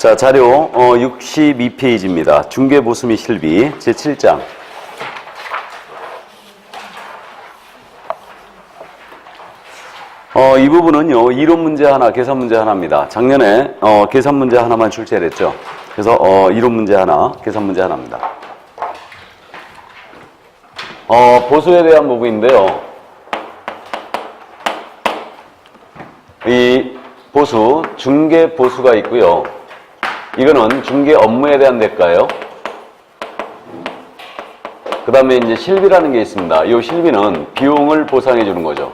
자, 자료 62페이지입니다. 중개보수 및 실비 제7장. 이 부분은요, 이론 문제 하나, 계산 문제 하나입니다. 작년에 계산 문제 하나만 출제를 했죠. 그래서 이론 문제 하나, 계산 문제 하나입니다. 보수에 대한 부분인데요. 이 보수, 중개 보수가 있고요. 이거는 중개 업무에 대한 대가예요. 그 다음에 이제 실비라는 게 있습니다. 이 실비는 비용을 보상해 주는 거죠.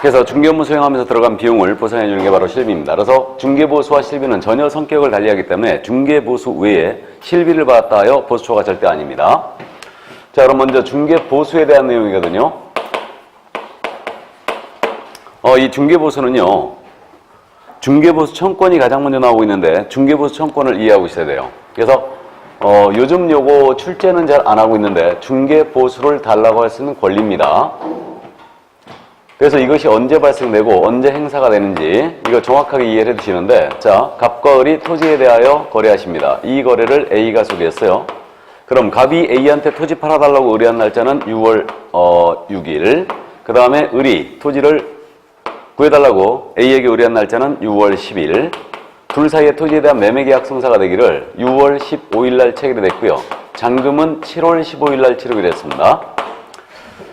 그래서 중개 업무 수행하면서 들어간 비용을 보상해 주는 게 바로 실비입니다. 그래서 중개 보수와 실비는 전혀 성격을 달리하기 때문에 중개 보수 외에 실비를 받았다 하여 보수초가 절대 아닙니다. 자, 그럼 먼저 중개 보수에 대한 내용이거든요. 이 중개 보수는요, 중개보수 청권이 가장 먼저 나오고 있는데 중개보수 청권을 이해하고 있어야 돼요. 그래서 요즘 요거 출제는 잘 안 하고 있는데 중개보수를 달라고 할 수 있는 권리입니다. 그래서 이것이 언제 발생되고 언제 행사가 되는지 이거 정확하게 이해를 해두시는데, 자, 갑과 을이 토지에 대하여 거래하십니다. 이 거래를 A가 소개했어요. 그럼 갑이 A한테 토지 팔아달라고 의뢰한 날짜는 6월 6일, 그 다음에 을이 토지를 구해달라고 A에게 의뢰한 날짜는 6월 10일, 둘 사이의 토지에 대한 매매계약 성사가 되기를 6월 15일 날 체결이 됐고요. 잔금은 7월 15일 날 치르게 됐습니다.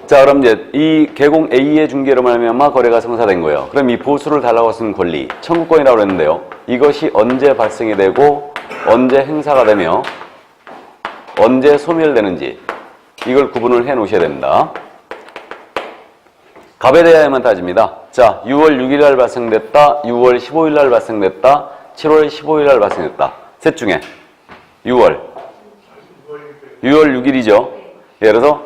자, 그럼 이제 이 개공 A의 중개로 말미암아 거래가 성사된 거예요. 그럼 이 보수를 달라고 쓰는 권리, 청구권이라고 했는데요. 이것이 언제 발생이 되고 언제 행사가 되며 언제 소멸되는지 이걸 구분을 해 놓으셔야 됩니다. 갑에 대하여만 따집니다. 자, 6월 6일 날 발생됐다, 6월 15일 날 발생됐다, 7월 15일 날 발생됐다. 셋 중에 6월 6일이죠. 예, 그래서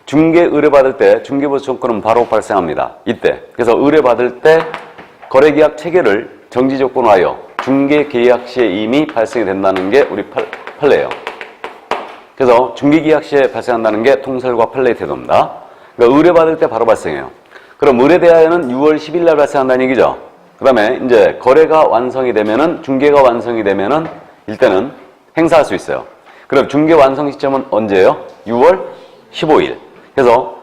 중개 의뢰받을 때 중개보수 청구는 바로 발생합니다. 이때. 그래서 의뢰받을 때 거래계약 체결을 정지조건으로 하여 중개계약 시에 이미 발생이 된다는 게 우리 판례예요. 그래서 중개계약 시에 발생한다는 게 통설과 판례의 태도입니다. 그러니까 의뢰받을 때 바로 발생해요. 그럼 을에 대하여는 6월 10일 날 발생한다는 얘기죠. 그 다음에 이제 거래가 완성이 되면은, 중개가 완성이 되면은 일단은 행사할 수 있어요. 그럼 중개 완성 시점은 언제예요? 6월 15일. 그래서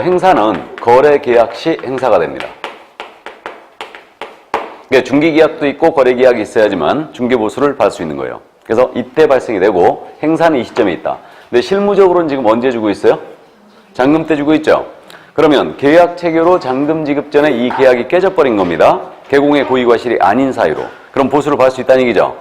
행사는 거래 계약 시 행사가 됩니다. 그러니까 중개 계약도 있고 거래 계약이 있어야지만 중개 보수를 받을 수 있는 거예요. 그래서 이때 발생이 되고 행사는 이 시점에 있다. 근데 실무적으로는 지금 언제 주고 있어요? 잔금 때 주고 있죠. 그러면 계약 체결 후 잔금 지급 전에 이 계약이 깨져버린 겁니다. 개공의 고의과실이 아닌 사유로. 그럼 보수를 받을 수 있다는 얘기죠.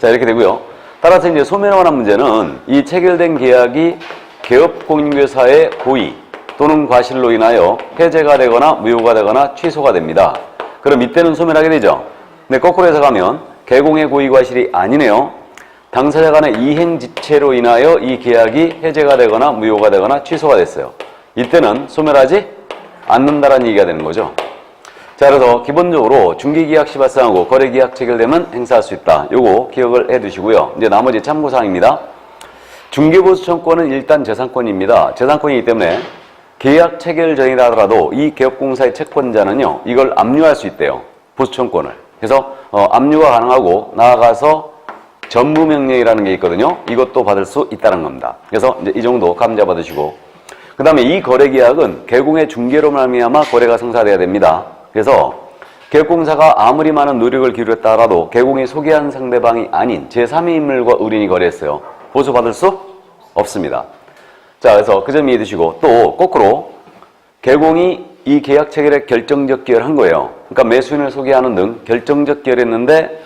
자, 이렇게 되고요. 따라서 이제 소멸에 관한 문제는 이 체결된 계약이 개업공인중개사의 고의 또는 과실로 인하여 해제가 되거나 무효가 되거나 취소가 됩니다. 그럼 이때는 소멸하게 되죠. 근데 거꾸로 해석하면 개공의 고의과실이 아니네요. 당사자 간의 이행지체로 인하여 이 계약이 해제가 되거나 무효가 되거나 취소가 됐어요. 이때는 소멸하지 않는다라는 얘기가 되는 거죠. 자, 그래서 기본적으로 중개계약 시 발생하고 거래계약 체결되면 행사할 수 있다. 요거 기억을 해 두시고요. 이제 나머지 참고사항입니다. 중개보수 청구권은 일단 재산권입니다. 재산권이기 때문에 계약 체결 전이라 하더라도 이 개업공사의 채권자는요, 이걸 압류할 수 있대요. 보수 청구권을. 그래서 압류가 가능하고 나아가서 전무명령이라는 게 있거든요. 이것도 받을 수 있다는 겁니다. 그래서 이제 이 정도 감 잡아두시고, 그 다음에 이 거래계약은 개공의 중개로 말미암아 거래가 성사돼야 됩니다. 그래서 개업공사가 아무리 많은 노력을 기울였다 하더라도 개공이 소개한 상대방이 아닌 제3의 인물과 의뢰인이 거래했어요. 보수받을 수 없습니다. 자, 그래서 그 점 이해해 두시고, 또 거꾸로 개공이 이 계약 체결에 결정적 기여를 한 거예요. 그러니까 매수인을 소개하는 등 결정적 기여를 했는데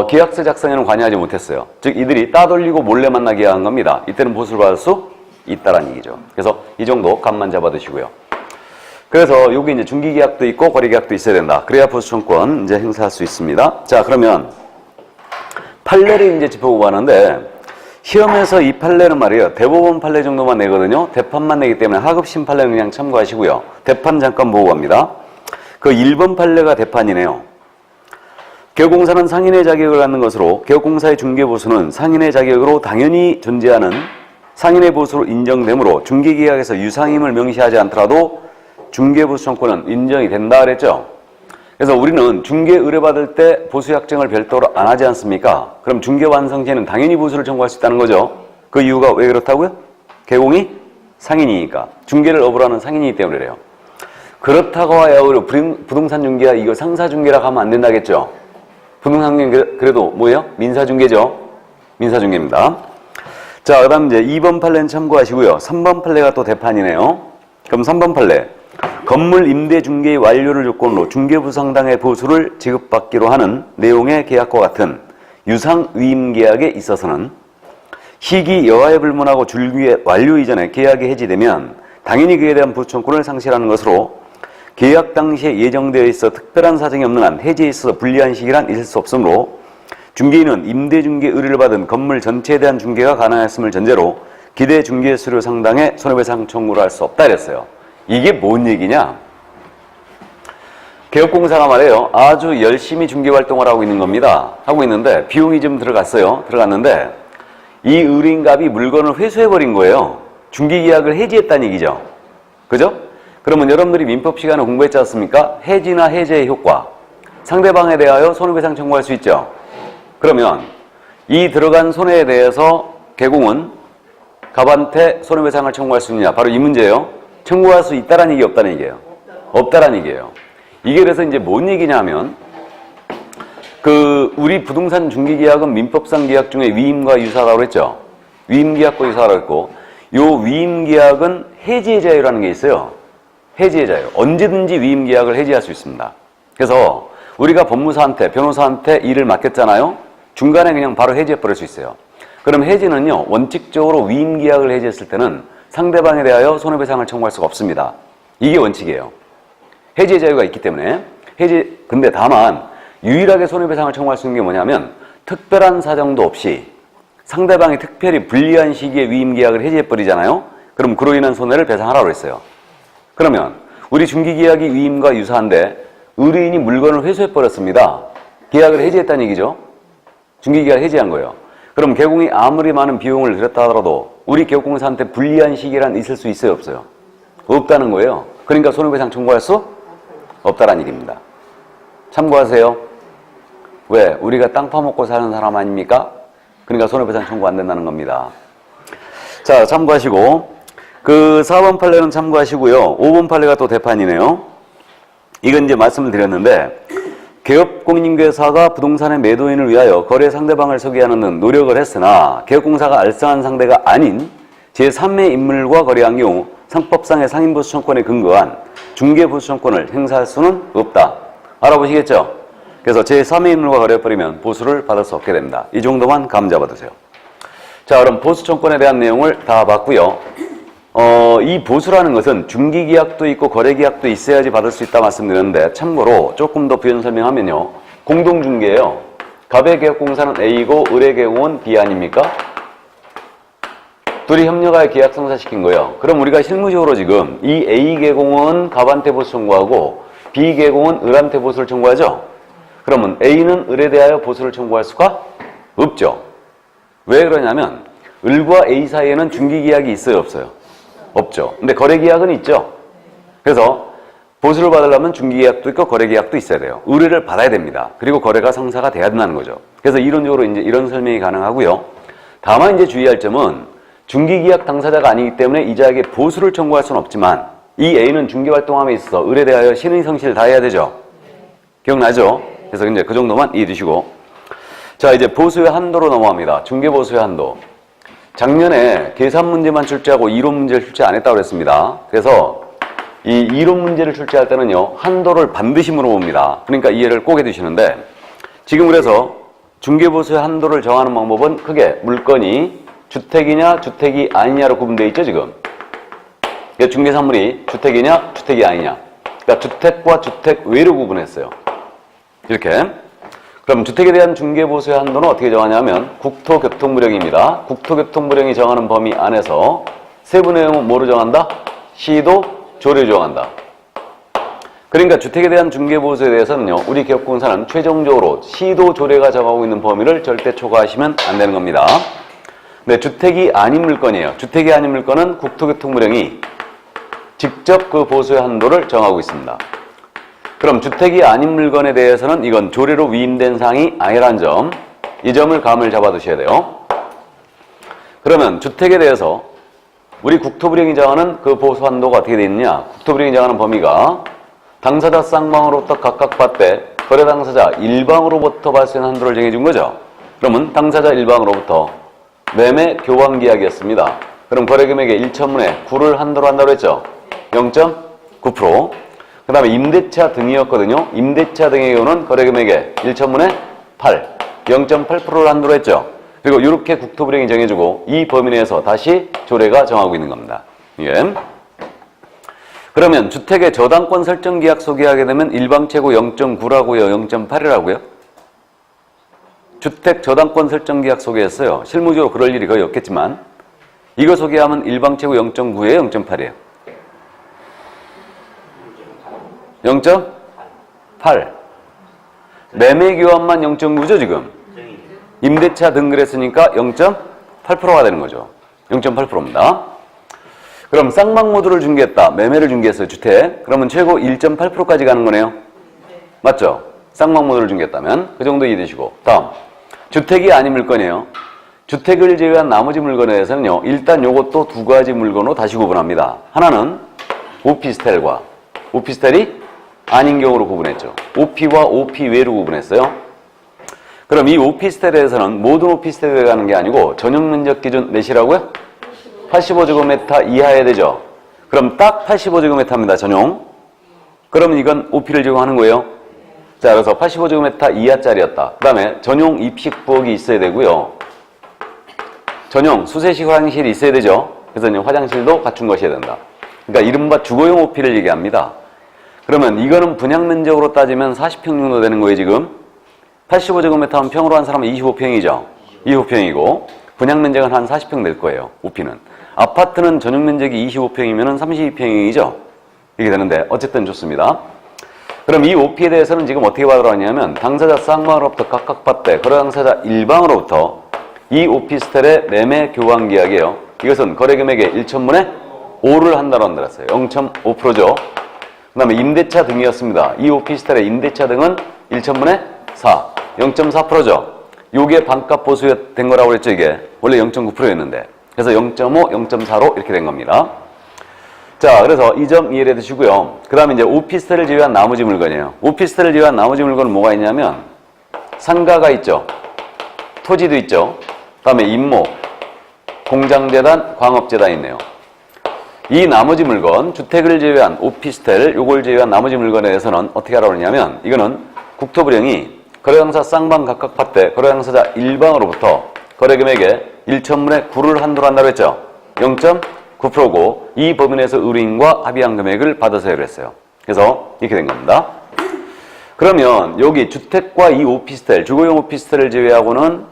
계약서 작성에는 관여하지 못했어요. 즉 이들이 따돌리고 몰래 만나게 한 겁니다. 이때는 보수를 받을 수 있다라는 얘기죠. 그래서 이 정도 감만 잡아두시고요. 그래서 여기 이제 중개계약도 있고 거래계약도 있어야 된다. 그래야 보수청구권 이제 행사할 수 있습니다. 자, 그러면 판례를 이제 짚어보고 하는데, 시험에서 이 판례는 말이에요, 대법원 판례 정도만 내거든요. 대판만 내기 때문에 하급심 판례는 그냥 참고하시고요. 대판 잠깐 보고 갑니다. 그 1번 판례가 대판이네요. 개업공사는 상인의 자격을 갖는 것으로 개업공사의 중개보수는 상인의 자격으로 당연히 존재하는 상인의 보수로 인정되므로 중개계약에서 유상임을 명시하지 않더라도 중개보수 청구는 인정이 된다 그랬죠. 그래서 우리는 중개 의뢰받을 때 보수 약정을 별도로 안 하지 않습니까? 그럼 중개 완성 시에는 당연히 보수를 청구할 수 있다는 거죠. 그 이유가 왜 그렇다고요? 개공이 상인이니까. 중개를 업으로 하는 상인이기 때문에 그래요. 그렇다고 해야 우리 부동산 중개야 이거 상사 중개라고 하면 안 된다겠죠? 부동산 중개 그래도 뭐예요? 민사 중개죠? 민사 중개입니다. 자, 그 다음 이제 2번 판례는 참고하시고요. 3번 판례가 또 대판이네요. 그럼 3번 판례. 건물 임대 중개의 완료를 조건으로 중개부상당의 보수를 지급받기로 하는 내용의 계약과 같은 유상 위임 계약에 있어서는 시기 여하에 불문하고 줄기의 완료 이전에 계약이 해지되면 당연히 그에 대한 보수청구를 상실하는 것으로 계약 당시에 예정되어 있어 특별한 사정이 없는 한 해지에 있어서 불리한 시기란 있을 수 없으므로 중개인은 임대중개 의뢰를 받은 건물 전체에 대한 중개가 가능했음을 전제로 기대 중개 수료 상당의 손해배상 청구를 할 수 없다 이랬어요. 이게 뭔 얘기냐? 개업공사가 말이에요. 아주 열심히 중개활동을 하고 있는 겁니다. 하고 있는데 비용이 좀 들어갔어요. 들어갔는데 이 의뢰인갑이 물건을 회수해버린 거예요. 중개계약을 해지했다는 얘기죠. 그죠? 그러면 여러분들이 민법 시간에 공부했지 않습니까? 해지나 해제의 효과. 상대방에 대하여 손해배상 청구할 수 있죠. 그러면 이 들어간 손해에 대해서 개공은 갑한테 손해배상을 청구할 수 있느냐? 바로 이 문제예요. 청구할 수 있다라는 얘기 없다는 얘기예요. 없다라는 얘기예요. 이게 그래서 이제 뭔 얘기냐 하면 우리 부동산 중개계약은 민법상 계약 중에 위임과 유사라고 했죠. 위임계약과 유사라고 했고 요 위임계약은 해지의 자유라는 게 있어요. 해지의 자유. 언제든지 위임계약을 해지할 수 있습니다. 그래서 우리가 법무사한테 변호사한테 일을 맡겼잖아요. 중간에 그냥 바로 해지해버릴 수 있어요. 그럼 해지는요. 원칙적으로 위임계약을 해지했을 때는 상대방에 대하여 손해배상을 청구할 수가 없습니다. 이게 원칙이에요. 해지의 자유가 있기 때문에 근데 다만 유일하게 손해배상을 청구할 수 있는 게 뭐냐면 특별한 사정도 없이 상대방이 특별히 불리한 시기에 위임계약을 해지해버리잖아요. 그럼 그로 인한 손해를 배상하라고 했어요. 그러면 우리 중개계약이 위임과 유사한데 의뢰인이 물건을 회수해버렸습니다. 계약을 해지했다는 얘기죠. 중개계약을 해지한 거예요. 그럼 개공이 아무리 많은 비용을 들였다 하더라도 우리 개업공사한테 불리한 시기란 있을 수 있어요? 없어요? 없다는 거예요. 그러니까 손해배상 청구할 수 없다는 얘기입니다. 참고하세요. 왜? 우리가 땅 파먹고 사는 사람 아닙니까? 그러니까 손해배상 청구 안 된다는 겁니다. 자, 참고하시고 4번 판례는 참고하시고요. 5번 판례가 또 대판이네요. 이건 이제 말씀을 드렸는데 개업공인중개사가 부동산의 매도인을 위하여 거래 상대방을 소개하는 등 노력을 했으나 개업공사가 알선한 상대가 아닌 제3의 인물과 거래한 경우 상법상의 상인보수청권에 근거한 중개보수청권을 행사할 수는 없다. 알아보시겠죠? 그래서 제3의 인물과 거래해버리면 보수를 받을 수 없게 됩니다. 이 정도만 감 잡아두세요. 자, 그럼 보수청권에 대한 내용을 다 봤고요. 이 보수라는 것은 중개계약도 있고 거래계약도 있어야지 받을 수 있다 말씀드렸는데 참고로 조금 더 부연 설명하면요. 공동중개예요. 갑의 개업공사는 A고 을의 개공은 B 아닙니까? 둘이 협력하여 계약 성사시킨 거예요. 그럼 우리가 실무적으로 지금 이 A 개공은 갑한테 보수 청구하고 B 개공은 을한테 보수를 청구하죠? 그러면 A는 을에 대하여 보수를 청구할 수가 없죠. 왜 그러냐면 을과 A 사이에는 중개계약이 있어요? 없어요? 없죠. 근데 거래계약은 있죠. 그래서 보수를 받으려면 중개계약도 있고 거래계약도 있어야 돼요. 의뢰를 받아야 됩니다. 그리고 거래가 성사가 돼야 된다는 거죠. 그래서 이론적으로 이제 이런 설명이 가능하고요. 다만 이제 주의할 점은 중개계약 당사자가 아니기 때문에 이자에게 보수를 청구할 수는 없지만 이 A는 중개활동함에 있어서 을에 대하여 신의 성실을 다해야 되죠. 기억나죠? 그래서 이제 그 정도만 이해해 주시고 자, 이제 보수의 한도로 넘어갑니다. 중개보수의 한도. 작년에 계산 문제만 출제하고 이론 문제를 출제 안 했다고 그랬습니다. 그래서 이 이론 문제를 출제할 때는요. 한도를 반드시 물어봅니다. 그러니까 이해를 꼭 해두시는데 지금 그래서 중개보수의 한도를 정하는 방법은 크게 물건이 주택이냐 주택이 아니냐로 구분되어 있죠. 지금 중개산물이 주택이냐 주택이 아니냐. 그러니까 주택과 주택 외로 구분했어요. 이렇게. 그럼 주택에 대한 중개보수의 한도는 어떻게 정하냐면 국토교통부령입니다. 국토교통부령이 정하는 범위 안에서 세부 내용은 뭐로 정한다? 시도, 조례 정한다. 그러니까 주택에 대한 중개보수에 대해서는요. 우리 개업공사는 최종적으로 시도, 조례가 정하고 있는 범위를 절대 초과하시면 안 되는 겁니다. 네, 주택이 아닌 물건이에요. 주택이 아닌 물건은 국토교통부령이 직접 그 보수의 한도를 정하고 있습니다. 그럼 주택이 아닌 물건에 대해서는 이건 조례로 위임된 사항이 아니라는 점, 이 점을 감을 잡아두셔야 돼요. 그러면 주택에 대해서 우리 국토부령이 정하는 그 보수 한도가 어떻게 되어 있느냐? 국토부령이 정하는 범위가 당사자 쌍방으로부터 각각 받되 거래 당사자 일방으로부터 발생한 한도를 정해준 거죠. 그러면 당사자 일방으로부터 매매 교환 계약이었습니다. 그럼 거래 금액의 1천분의 9를 한도로 한다고 했죠. 0.9%. 그 다음에 임대차 등이었거든요. 임대차 등의 경우는 거래 금액의 1천분의 8, 0.8%를 한도로 했죠. 그리고 이렇게 국토부령이 정해주고 이 범위 내에서 다시 조례가 정하고 있는 겁니다. 예. 그러면 주택의 저당권 설정 계약 소개하게 되면 일방채고 0.9라고요? 0.8이라고요? 주택 저당권 설정 계약 소개했어요. 실무적으로 그럴 일이 거의 없겠지만 이거 소개하면 일방채고 0.9예요? 0.8이에요? 0.8. 매매 교환만 0.9죠 지금? 임대차 등 그랬으니까 0.8%가 되는 거죠. 0.8%입니다. 그럼 쌍방모두를 중개했다. 매매를 중개했어요. 주택. 그러면 최고 1.8%까지 가는 거네요. 맞죠? 쌍방모두를 중개했다면 그 정도 이해되시고. 다음. 주택이 아닌 물건이에요. 주택을 제외한 나머지 물건에 대해서는요. 일단 요것도 두 가지 물건으로 다시 구분합니다. 하나는 오피스텔과 오피스텔이 아닌 경우로 구분했죠. OP와 OP 외로 구분했어요. 그럼 이 오피스텔에 대해서는 모든 오피스텔에 가는 게 아니고 전용 면적 기준 몇이라고요? 85제곱미터 이하여야 되죠. 그럼 딱 85제곱미터입니다. 전용. 그러면 이건 OP를 적용하는 거예요. 자, 그래서 85제곱미터 이하짜리였다. 그 다음에 전용 입식 부엌이 있어야 되고요. 전용 수세식 화장실이 있어야 되죠. 그래서 화장실도 갖춘 것이어야 된다. 그러니까 이른바 주거용 OP를 얘기합니다. 그러면 이거는 분양 면적으로 따지면 40평 정도 되는 거예요, 지금. 85제곱미터 하면 평으로 한 사람은 25평이죠. 25평이고 분양 면적은 한 40평 될 거예요. OP는. 아파트는 전용 면적이 25평이면 32평이죠. 이렇게 되는데 어쨌든 좋습니다. 그럼 이 OP에 대해서는 지금 어떻게 받으러 왔냐면 당사자 쌍방으로부터 각각 받되 거래 당사자 일방으로부터 이 오피스텔의 매매 교환 계약이에요. 이것은 거래 금액의 1천분의 5를 한다고 한다랬어요. 0.5%죠. 그 다음에 임대차 등이었습니다. 이 오피스텔의 임대차 등은 1천분의 4, 0.4%죠. 요게 반값 보수된 거라고 그랬죠, 이게. 원래 0.9%였는데. 그래서 0.5, 0.4로 이렇게 된 겁니다. 자, 그래서 이 점 이해를 해두시고요. 그 다음에 이제 오피스텔을 제외한 나머지 물건이에요. 오피스텔을 제외한 나머지 물건은 뭐가 있냐면 상가가 있죠. 토지도 있죠. 그 다음에 임목, 공장재단, 광업재단이 있네요. 이 나머지 물건, 주택을 제외한 오피스텔, 요걸 제외한 나머지 물건에 대해서는 어떻게 하라고 그러냐면 이거는 국토부령이 거래당사 쌍방 각각 받되 거래당사자 일방으로부터 거래금액의 1천분의 9를 한도로 한다고 했죠. 0.9%고 이 범위 내에서 의뢰인과 합의한 금액을 받아서 그랬어요. 그래서 이렇게 된 겁니다. 그러면 여기 주택과 이 오피스텔, 주거용 오피스텔을 제외하고는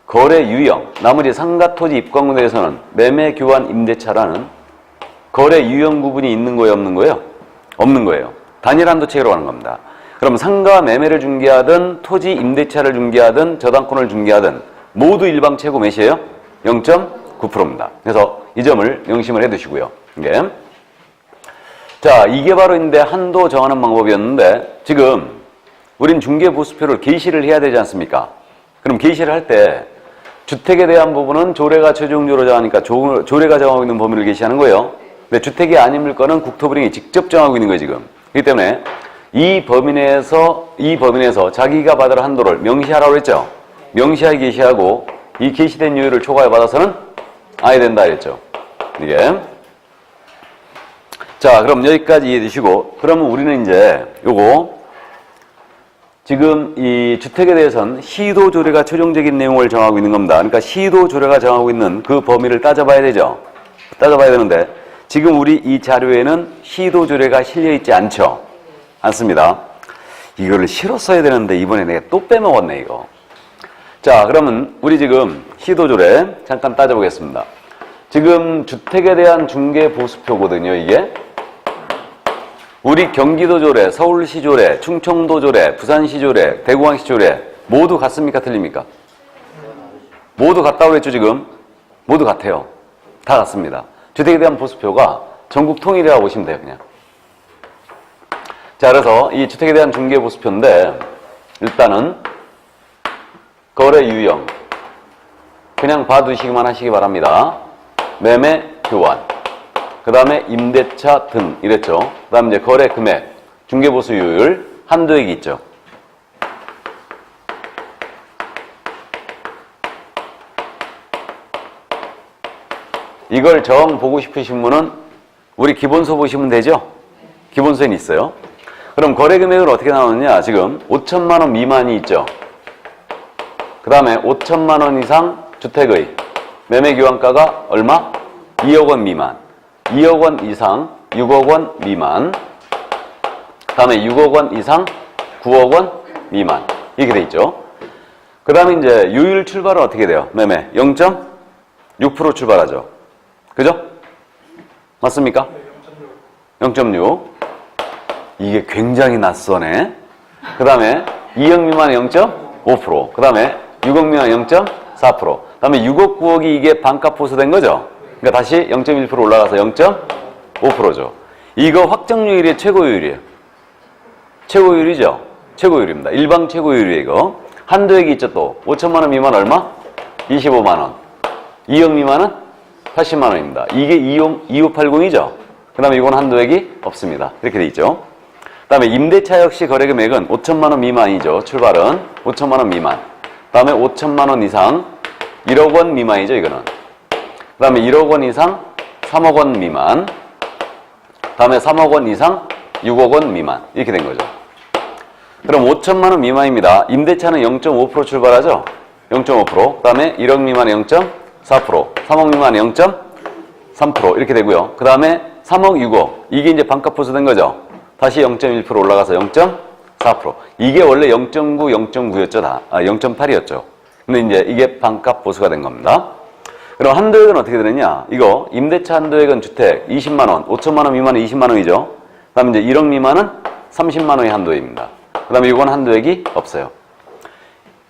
거래 유형, 나머지 상가 토지 입광에 대해서는 매매 교환 임대차라는 거래 유형 구분이 있는 거예요, 없는 거예요? 없는 거예요. 단일 한도 체계로 가는 겁니다. 그럼 상가 매매를 중개하든 토지 임대차를 중개하든 저당권을 중개하든 모두 일방 최고 몇이에요? 0.9%입니다. 그래서 이 점을 명심을 해두시고요. 이게. 자, 이게 바로 이제 한도 정하는 방법이었는데 지금 우린 중개보수표를 게시를 해야 되지 않습니까? 그럼 게시를 할 때 주택에 대한 부분은 조례가 최종적으로 정하니까 조례가 정하고 있는 범위를 게시하는 거예요. 근데 주택이 아닌 물건은 국토부령이 직접 정하고 있는 거예요, 지금. 그렇기 때문에 이 범위 내에서 자기가 받을 한도를 명시하라고 했죠. 명시하게 게시하고 이 게시된 요율을 초과해 받아서는 아야 된다 했죠. 이게. 자, 그럼 여기까지 이해해 주시고 그러면 우리는 이제 요거 지금 이 주택에 대해서는 시도조례가 최종적인 내용을 정하고 있는 겁니다. 그러니까 시도조례가 정하고 있는 그 범위를 따져봐야 되죠. 따져봐야 되는데 지금 우리 이 자료에는 시도조례가 실려있지 않습니다. 이거를 실어 써야 되는데 이번에 내가 또 빼먹었네 이거. 자, 그러면 우리 지금 시도조례 잠깐 따져보겠습니다. 지금 주택에 대한 중개보수표거든요, 이게. 우리 경기도조례, 서울시조례, 충청도조례, 부산시조례, 대구광시조례 모두 같습니까? 틀립니까? 모두 같다고 그랬죠, 지금? 모두 같아요. 다 같습니다. 주택에 대한 보수표가 전국 통일이라고 보시면 돼요, 그냥. 자, 그래서 이 주택에 대한 중개보수표인데 일단은 거래 유형 그냥 봐두시기만 하시기 바랍니다. 매매, 교환, 그 다음에 임대차 등 이랬죠. 그 다음에 이제 거래 금액, 중개보수율, 한도액이 있죠. 이걸 정 보고 싶으신 분은 우리 기본서 보시면 되죠? 기본서에는 있어요. 그럼 거래 금액은 어떻게 나오느냐? 지금 5천만 원 미만이 있죠. 그 다음에 5천만 원 이상 주택의 매매 교환가가 얼마? 2억 원 미만. 2억 원 이상 6억 원 미만. 그 다음에 6억 원 이상 9억 원 미만. 이렇게 돼 있죠. 그 다음에 이제 요율 출발은 어떻게 돼요? 매매 0.6% 출발하죠. 그죠? 맞습니까? 0.6. 이게 굉장히 낯서네. 그 다음에 2억 미만 0.5%. 그 다음에 6억 미만 0.4%. 그 다음에 6억 9억이 이게 반값 보수된 거죠. 그러니까 다시 0.1% 올라가서 0.5%죠. 이거 확정요율이 최고요율이에요. 최고요율이죠. 최고요율입니다. 일방 최고요율이에요. 이거. 한도액이 있죠 또. 5천만 원 미만 얼마? 25만 원. 2억 미만은 80만 원입니다. 이게 2580이죠. 그 다음에 이건 한도액이 없습니다. 이렇게 돼 있죠. 그 다음에 임대차 역시 거래금액은 5천만 원 미만이죠. 출발은 5천만 원 미만. 그 다음에 5천만 원 이상 1억 원 미만이죠. 이거는. 그 다음에 1억 원 이상 3억 원 미만. 그 다음에 3억 원 이상 6억 원 미만. 이렇게 된 거죠. 그럼 5천만 원 미만입니다. 임대차는 0.5% 출발하죠. 0.5%. 그 다음에 1억 미만 0.4%. 3억 미만 0.3% 이렇게 되고요. 그 다음에 3억 6억. 이게 이제 반값 보수된 거죠. 다시 0.1% 올라가서 0.4%. 이게 원래 0.9, 0.9였죠. 다. 0.8이었죠. 근데 이제 이게 반값 보수가 된 겁니다. 그럼 한도액은 어떻게 되느냐? 이거 임대차 한도액은 주택 20만 원, 5천만 원 미만은 20만 원이죠. 그 다음에 이제 1억 미만은 30만 원의 한도액입니다. 그 다음에 이건 한도액이 없어요.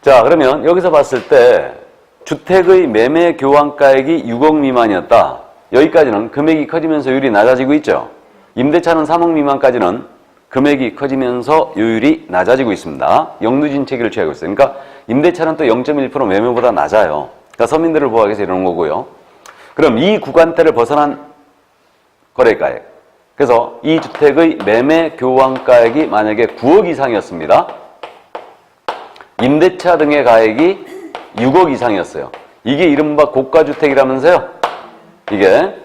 자, 그러면 여기서 봤을 때 주택의 매매 교환가액이 6억 미만이었다. 여기까지는 금액이 커지면서 요율이 낮아지고 있죠. 임대차는 3억 미만까지는 금액이 커지면서 요율이 낮아지고 있습니다. 역류진체기를 취하고 있어요. 그러니까 임대차는 또 0.1% 매매보다 낮아요. 그러니까 서민들을 보호하기 위해서 이러는 거고요. 그럼 이 구간대를 벗어난 거래가액. 그래서 이 주택의 매매 교환가액이 만약에 9억 이상이었습니다. 임대차 등의 가액이 6억 이상이었어요. 이게 이른바 고가주택이라면서요? 이게.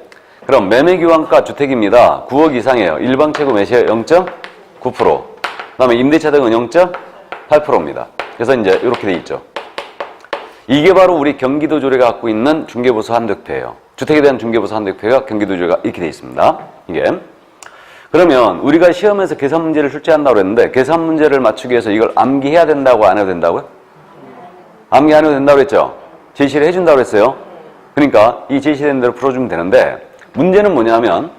그럼 매매교환가 주택입니다. 9억 이상이에요. 일방 최고 몇이에요? 0.9%. 그 다음에 임대차 등은 0.8%입니다. 그래서 이제 이렇게 돼 있죠. 이게 바로 우리 경기도 조례가 갖고 있는 중개보수 한도액표예요. 주택에 대한 중개보수 한도액표가 경기도 조례가 이렇게 돼 있습니다. 이게. 그러면 우리가 시험에서 계산 문제를 출제한다고 했는데 계산 문제를 맞추기 위해서 이걸 암기해야 된다고 안 해도 된다고요? 암기 안 해도 된다고 그랬죠? 제시를 해준다고 그랬어요. 그러니까 이 제시된 대로 풀어주면 되는데 문제는 뭐냐면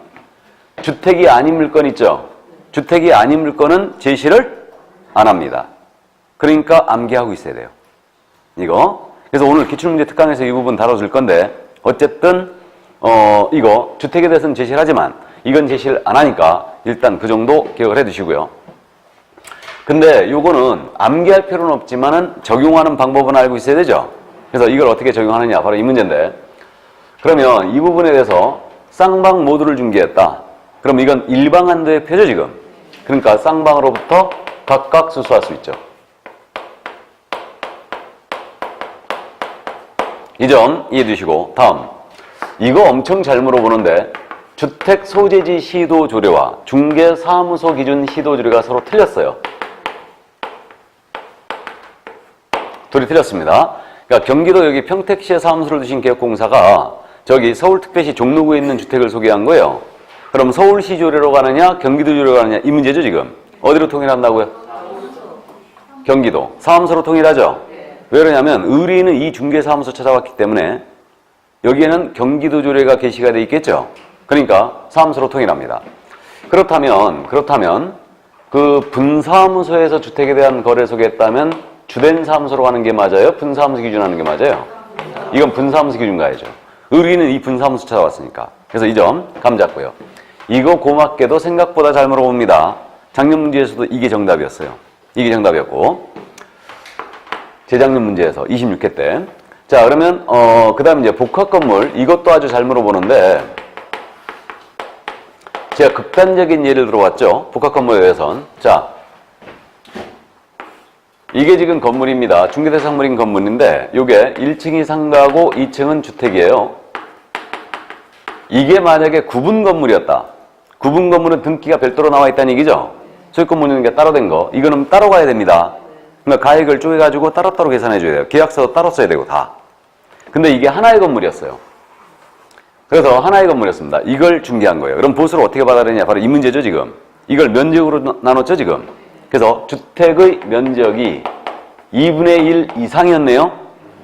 주택이 아닌 물건 있죠? 주택이 아닌 물건은 제시를 안 합니다. 그러니까 암기하고 있어야 돼요. 이거. 그래서 오늘 기출문제 특강에서 이 부분 다뤄줄 건데 어쨌든 이거 주택에 대해서는 제시를 하지만 이건 제시를 안 하니까 일단 그 정도 기억을 해 두시고요. 근데 요거는 암기할 필요는 없지만은 적용하는 방법은 알고 있어야 되죠. 그래서 이걸 어떻게 적용하느냐 바로 이 문제인데 그러면 이 부분에 대해서 쌍방 모두를 중개했다. 그럼 이건 일방 한도의 표죠 지금. 그러니까 쌍방으로부터 각각 수수할 수 있죠. 이 점 이해해 주시고 다음 이거 엄청 잘 물어보는데 주택 소재지 시도 조례와 중개사무소 기준 시도 조례가 서로 틀렸어요. 둘이 틀렸습니다. 그러니까 경기도 여기 평택시에 사무소를 두신 개혁공사가 저기 서울특별시 종로구에 있는 주택을 소개한 거예요. 그럼 서울시 조례로 가느냐 경기도 조례로 가느냐 이 문제죠 지금. 어디로 통일한다고요? 경기도. 사무소로 통일하죠. 왜 그러냐면 의뢰인은 이 중개사무소 찾아왔기 때문에 여기에는 경기도 조례가 게시가 돼 있겠죠. 그러니까 사무소로 통일합니다. 그렇다면 그 분사무소에서 주택에 대한 거래 소개했다면 주된 사무소로 가는 게 맞아요? 분사무소 기준하는 게 맞아요? 이건 분사무소 기준 가야죠. 의뢰인은 이 분사무소 찾아왔으니까. 그래서 이 점 감 잡고요. 이거 고맙게도 생각보다 잘 물어봅니다. 작년 문제에서도 이게 정답이었어요. 이게 정답이었고 재작년 문제에서 26회 때. 자, 그러면 그 다음에 이제 복합 건물, 이것도 아주 잘 물어보는데 제가 극단적인 예를 들어왔죠. 복합 건물에 대해서는. 자, 이게 지금 건물입니다. 중개대상물인 건물인데 요게 1층이 상가고 2층은 주택이에요. 이게 만약에 구분 건물이었다. 구분 건물은 등기가 별도로 나와 있다는 얘기죠. 소유권 문의는 게 따로 된 거. 이거는 따로 가야 됩니다. 그러니까 가액을 쪼개가지고 따로따로 계산해 줘야 돼요. 계약서도 따로 써야 되고 다. 근데 이게 하나의 건물이었어요. 그래서 하나의 건물이었습니다. 이걸 중개한 거예요. 그럼 보수를 어떻게 받아야 되냐? 바로 이 문제죠, 지금. 이걸 면적으로 나눴죠, 지금. 그래서 주택의 면적이 2분의 1 이상이었네요.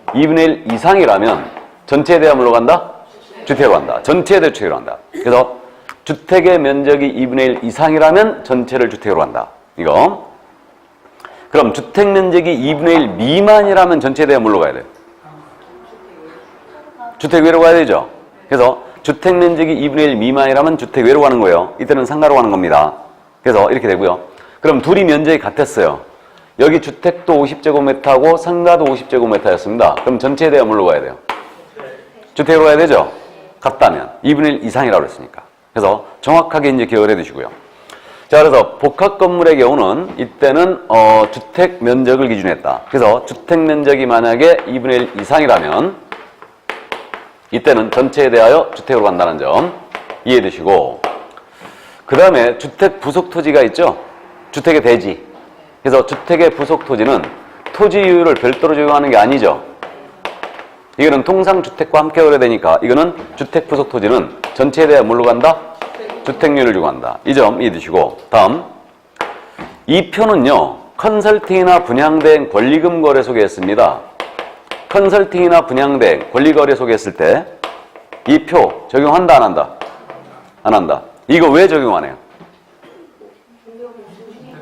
2분의 1 이상이라면 전체에 대한 물로 간다? 주택으로 간다. 전체에 대해 주택으로 간다. 그래서 주택의 면적이 2분의 1 이상이라면 전체를 주택으로 간다. 이거. 그럼 주택 면적이 2분의 1 미만이라면 전체에 대한 물로 가야 돼요. 주택 외로 가야 되죠. 그래서 주택 면적이 2분의 1 미만이라면 주택 외로 가는 거예요. 이때는 상가로 가는 겁니다. 그래서 이렇게 되고요. 그럼 둘이 면적이 같았어요. 여기 주택도 50제곱미터고 상가도 50제곱미터였습니다. 그럼 전체에 대한 물로 가야 돼요. 주택으로 가야 되죠. 같다면 2분의 1 이상이라고 했으니까. 그래서 정확하게 이제 기억을 해 두시고요. 자, 그래서 복합 건물의 경우는 이때는 주택 면적을 기준했다. 그래서 주택 면적이 만약에 2분의 1 이상이라면 이때는 전체에 대하여 주택으로 간다는 점 이해해 두시고, 그 다음에 주택 부속 토지가 있죠. 주택의 대지. 그래서 주택의 부속 토지는 토지율을 별도로 적용하는 게 아니죠. 이거는 통상주택과 함께 그려야 되니까 이거는 주택 부속 토지는 전체에 대해 뭘로 간다? 주택률을 주고 간다. 이 점 이해해 두시고, 다음 이 표는요 컨설팅이나 분양대행 권리금 거래 소개했습니다. 컨설팅이나 분양대행 권리거래 소개했을 때 이 표 적용한다 안 한다? 안 한다. 이거 왜 적용 안 해요?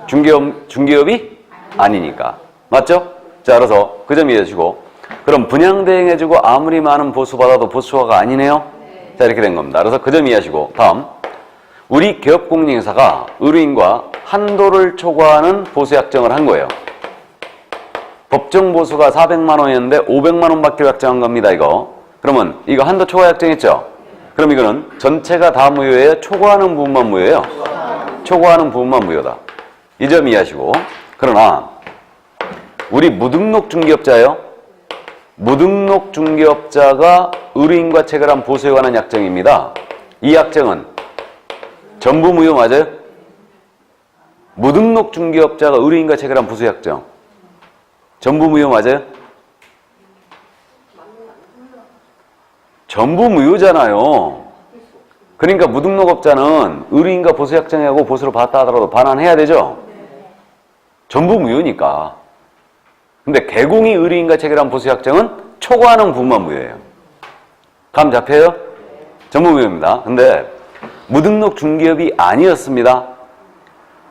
중개업이 아니니까. 맞죠? 자, 그래서 그 점 이해해 주시고, 그럼 분양대행해주고 아무리 많은 보수받아도 보수화가 아니네요? 자, 이렇게 된 겁니다. 그래서 그 점 이해하시고, 다음 우리 기업공인회사가 의뢰인과 한도를 초과하는 보수약정을 한 거예요. 법정 보수가 400만 원이었는데 500만 원 받기로 약정한 겁니다, 이거. 그러면 이거 한도 초과 약정했죠? 그럼 이거는 전체가 다 무효예요? 초과하는 부분만 무효예요? 초과하는 부분만 무효다. 이 점 이해하시고, 그러나 우리 무등록 중개업자예요? 무등록 중개업자가 의뢰인과 체결한 보수에 관한 약정입니다. 이 약정은 전부 무효 맞아요? 무등록 중개업자가 의뢰인과 체결한 보수 약정 전부 무효 맞아요? 전부 무효잖아요. 그러니까 무등록업자는 의뢰인과 보수 약정하고 보수를 받았다 하더라도 반환해야 되죠? 전부 무효니까. 근데 개공이 의뢰인과 체결한 보수 약정은 초과하는 부분만 무효예요. 감 잡혀요? 전부 무효입니다. 근데 무등록 중개업이 아니었습니다.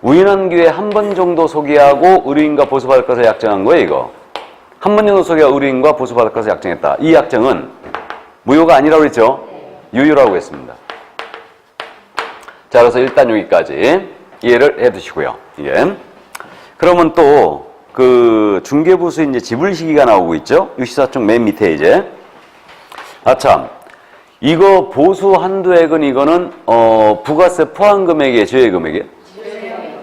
우연한 기회에 한 번 정도 소개하고 의뢰인과 보수받을 것을 약정한 거예요, 이거. 한 번 정도 소개하고 의뢰인과 보수받을 것을 약정했다. 이 약정은 무효가 아니라고 했죠? 유효라고 했습니다. 자, 그래서 일단 여기까지 이해를 해 두시고요. 이게. 그러면 또 그 중개보수의 이제 지불 시기가 나오고 있죠? 64쪽 맨 밑에 이제. 참. 이거 보수 한도액은 이거는 부가세 포함 금액이에요, 제외 금액이에요?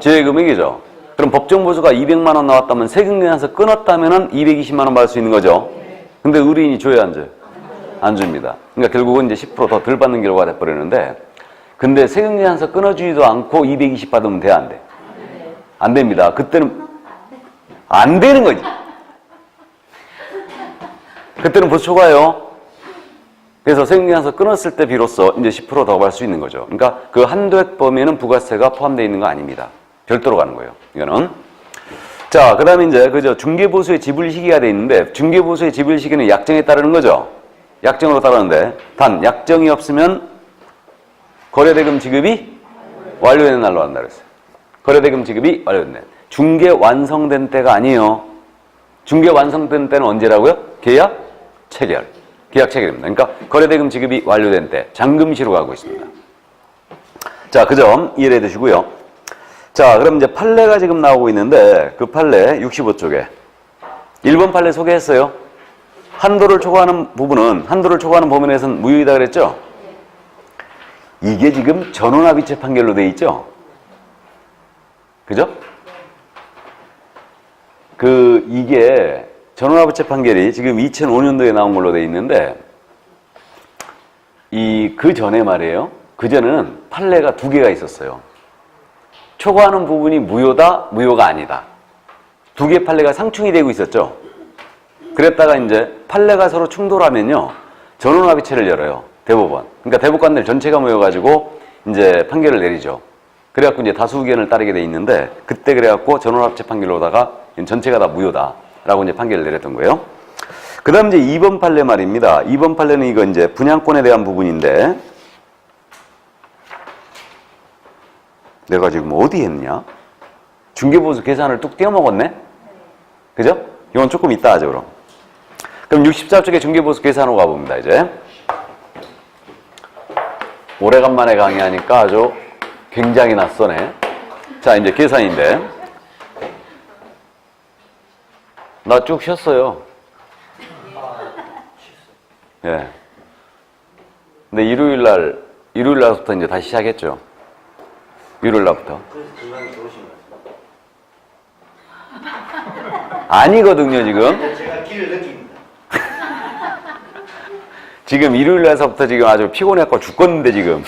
제외 금액이죠. 그럼 법정 보수가 200만 원 나왔다면 세금계산서 끊었다면은 220만 원 받을 수 있는 거죠. 근데 의뢰인이 줘야 안 줘요? 안 줍니다. 그러니까 결국은 이제 10% 더 덜 받는 결과가 돼 버리는데, 근데 세금계산서 끊어주지도 않고 220 받으면 돼, 안 돼? 안 됩니다. 그때는 안 되는 거지. 그때는 보수 초과예요. 그래서 세금계산서 끊었을 때 비로소 이제 10% 더 받을 수 있는 거죠. 그러니까 그 한도액 범위에는 부가세가 포함되어 있는 거 아닙니다. 별도로 가는 거예요, 이거는. 자, 그 다음에 이제 그죠, 중개보수의 지불 시기가 돼 있는데, 중개보수의 지불 시기는 약정에 따르는 거죠. 약정으로 따르는데, 단 약정이 없으면 거래대금 지급이 완료되는 날로 한다 그랬어요. 거래대금 지급이 완료된 날. 중개 완성된 때가 아니에요. 중개 완성된 때는 언제라고요? 계약 체결. 계약 체결입니다. 그러니까 거래대금 지급이 완료된 때, 잔금시로 가고 있습니다. 자, 그 점 이해해 두시고요. 자, 그럼 이제 판례가 지금 나오고 있는데 그 판례 65쪽에 1번 판례 소개했어요. 한도를 초과하는 범위내에서는 무효이다 그랬죠? 이게 지금 전원합의체 판결로 돼 있죠? 그죠? 이게 전원합의체 판결이 지금 2005년도에 나온 걸로 돼 있는데 그 전에 말이에요. 그 전에는 판례가 두 개가 있었어요. 초과하는 부분이 무효다, 무효가 아니다. 두 개의 판례가 상충이 되고 있었죠. 그랬다가 이제 판례가 서로 충돌하면요, 전원합의체를 열어요. 대법원. 그러니까 대법관들 전체가 모여가지고 이제 판결을 내리죠. 그래갖고 이제 다수 의견을 따르게 돼 있는데 그때 그래갖고 전원합의체 판결로다가 전체가 다 무효다라고 이제 판결을 내렸던 거예요. 그 다음 이제 2번 판례 말입니다. 2번 판례는 이거 이제 분양권에 대한 부분인데 내가 지금 어디 했냐? 중개보수 계산을 뚝 떼어먹었네? 그죠? 이건 조금 이따 하죠, 그럼. 그럼 64쪽에 중개보수 계산으로 가봅니다, 이제. 오래간만에 강의하니까 아주 굉장히 낯서네. 자, 이제 계산인데. 나 쭉 쉬었어요. 예. 근데 일요일날부터 이제 다시 시작했죠. 일요일날부터. 아니거든요, 지금. 제가 길을 느낍니다. 지금 일요일날서부터 지금 아주 피곤해갖고 죽겠는데, 지금.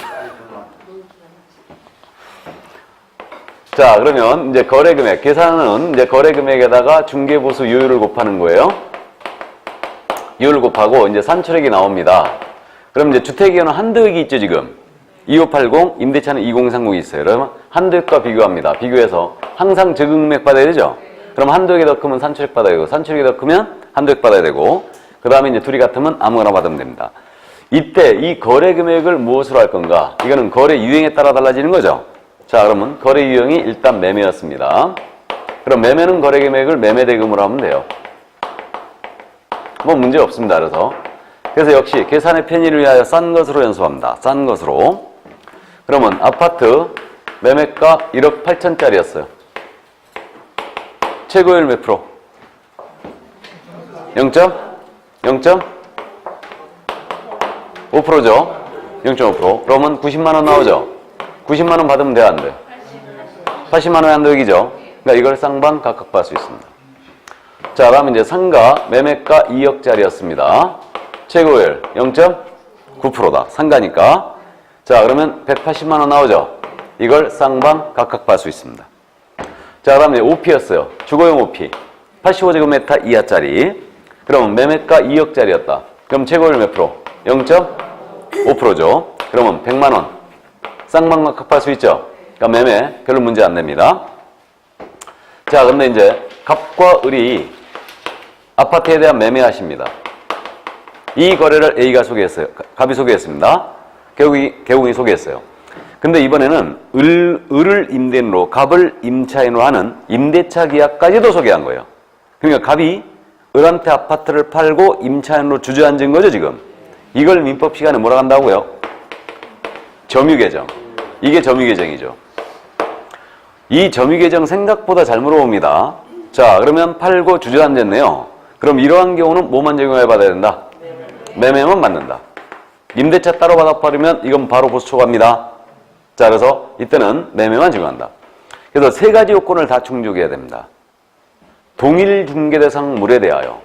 자, 그러면 이제 거래금액. 계산은 이제 거래금액에다가 중개보수 요율을 곱하는 거예요. 요율을 곱하고 이제 산출액이 나옵니다. 그럼 이제 주택이어는 한도액이 있죠, 지금. 2580, 임대차는 2030이 있어요. 그러면 한도액과 비교합니다. 비교해서 항상 적응금액 받아야 되죠? 그럼 한도액이 더 크면 산출액 받아야 되고, 산출액이 더 크면 한도액 받아야 되고, 그 다음에 이제 둘이 같으면 아무거나 받으면 됩니다. 이때 이 거래 금액을 무엇으로 할 건가? 이거는 거래 유형에 따라 달라지는 거죠? 자, 그러면 거래 유형이 일단 매매였습니다. 그럼 매매는 거래 금액을 매매 대금으로 하면 돼요. 뭐 문제 없습니다. 그래서 역시 계산의 편의를 위하여 싼 것으로 연습합니다. 싼 것으로. 그러면 아파트 매매가 1억 8천짜리였어요. 최고율 몇 프로? 0.5%죠? 0.5%. 그러면 90만 원 나오죠? 90만 원 받으면 돼요, 안 돼요? 80만 원의 한도액이죠? 그러니까 이걸 쌍방 각각 받을 수 있습니다. 자, 그러면 이제 상가 매매가 2억짜리였습니다. 최고율 0.9%다. 상가니까. 자, 그러면 180만 원 나오죠? 이걸 쌍방 각각 받을 수 있습니다. 자, 그러면 5P였어요. 주거용 5P. 85제곱미터 이하짜리. 그러면 매매가 2억짜리였다. 그럼 최고율 몇 프로? 0.5%죠. 그러면 100만 원. 쌍방 각각 받을 수 있죠? 그러니까 매매 별로 문제 안 됩니다. 자, 그런데 이제 갑과 을이 아파트에 대한 매매하십니다. 이 거래를 A가 소개했어요. 갑이 소개했습니다. 개공이 소개했어요. 근데 이번에는 을을 임대인으로 갑을 임차인으로 하는 임대차 계약까지도 소개한 거예요. 그러니까 갑이 을한테 아파트를 팔고 임차인으로 주저앉은 거죠, 지금. 이걸 민법 시간에 뭐라 한다고요? 점유계정. 이게 점유계정이죠. 이 점유계정 생각보다 잘 물어봅니다. 자, 그러면 팔고 주저앉았네요. 그럼 이러한 경우는 뭐만 적용해 받아야 된다? 매매만 받는다. 임대차 따로 받아버리면 이건 바로 보수 초과입니다. 자, 그래서 이때는 매매만 적용한다. 그래서 세 가지 요건을 다 충족해야 됩니다. 동일 중개대상물에 대하여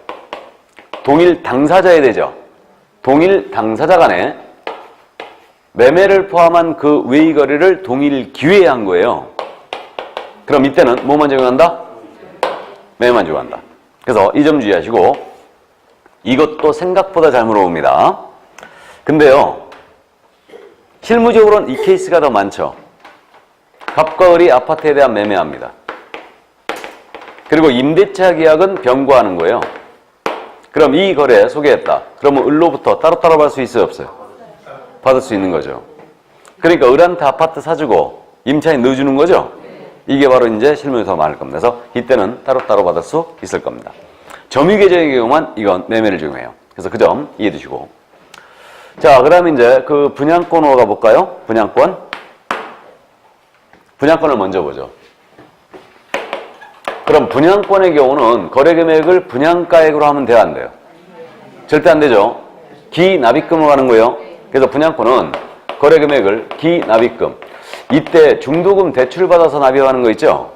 동일 당사자에 되죠. 동일 당사자 간에 매매를 포함한 그 외의 거래를 동일 기회에 한 거예요. 그럼 이때는 뭐만 적용한다? 매매만 적용한다. 그래서 이 점 주의하시고 이것도 생각보다 잘 물어봅니다. 근데요, 실무적으로는 이 케이스가 더 많죠. 갑과 을이 아파트에 대한 매매합니다. 그리고 임대차 계약은 병고하는 거예요. 그럼 이 거래 소개했다. 그러면 을로부터 따로따로 받을 수 있어요, 없어요? 받을 수 있는 거죠. 그러니까 을한테 아파트 사주고 임차인 넣어주는 거죠. 이게 바로 이제 실무에 더 많을 겁니다. 그래서 이때는 따로따로 받을 수 있을 겁니다. 점유계정의 경우만 이건 매매를 적용해요. 그래서 그 점 이해해 두시고. 자, 그 다음에 이제 그 분양권으로 가볼까요? 분양권을 먼저 보죠. 그럼 분양권의 경우는 거래금액을 분양가액으로 하면 돼요, 안 돼요? 절대 안 되죠. 기납입금으로 가는 거예요. 그래서 분양권은 거래금액을 기납입금. 이때 중도금 대출받아서 납입하는 거 있죠?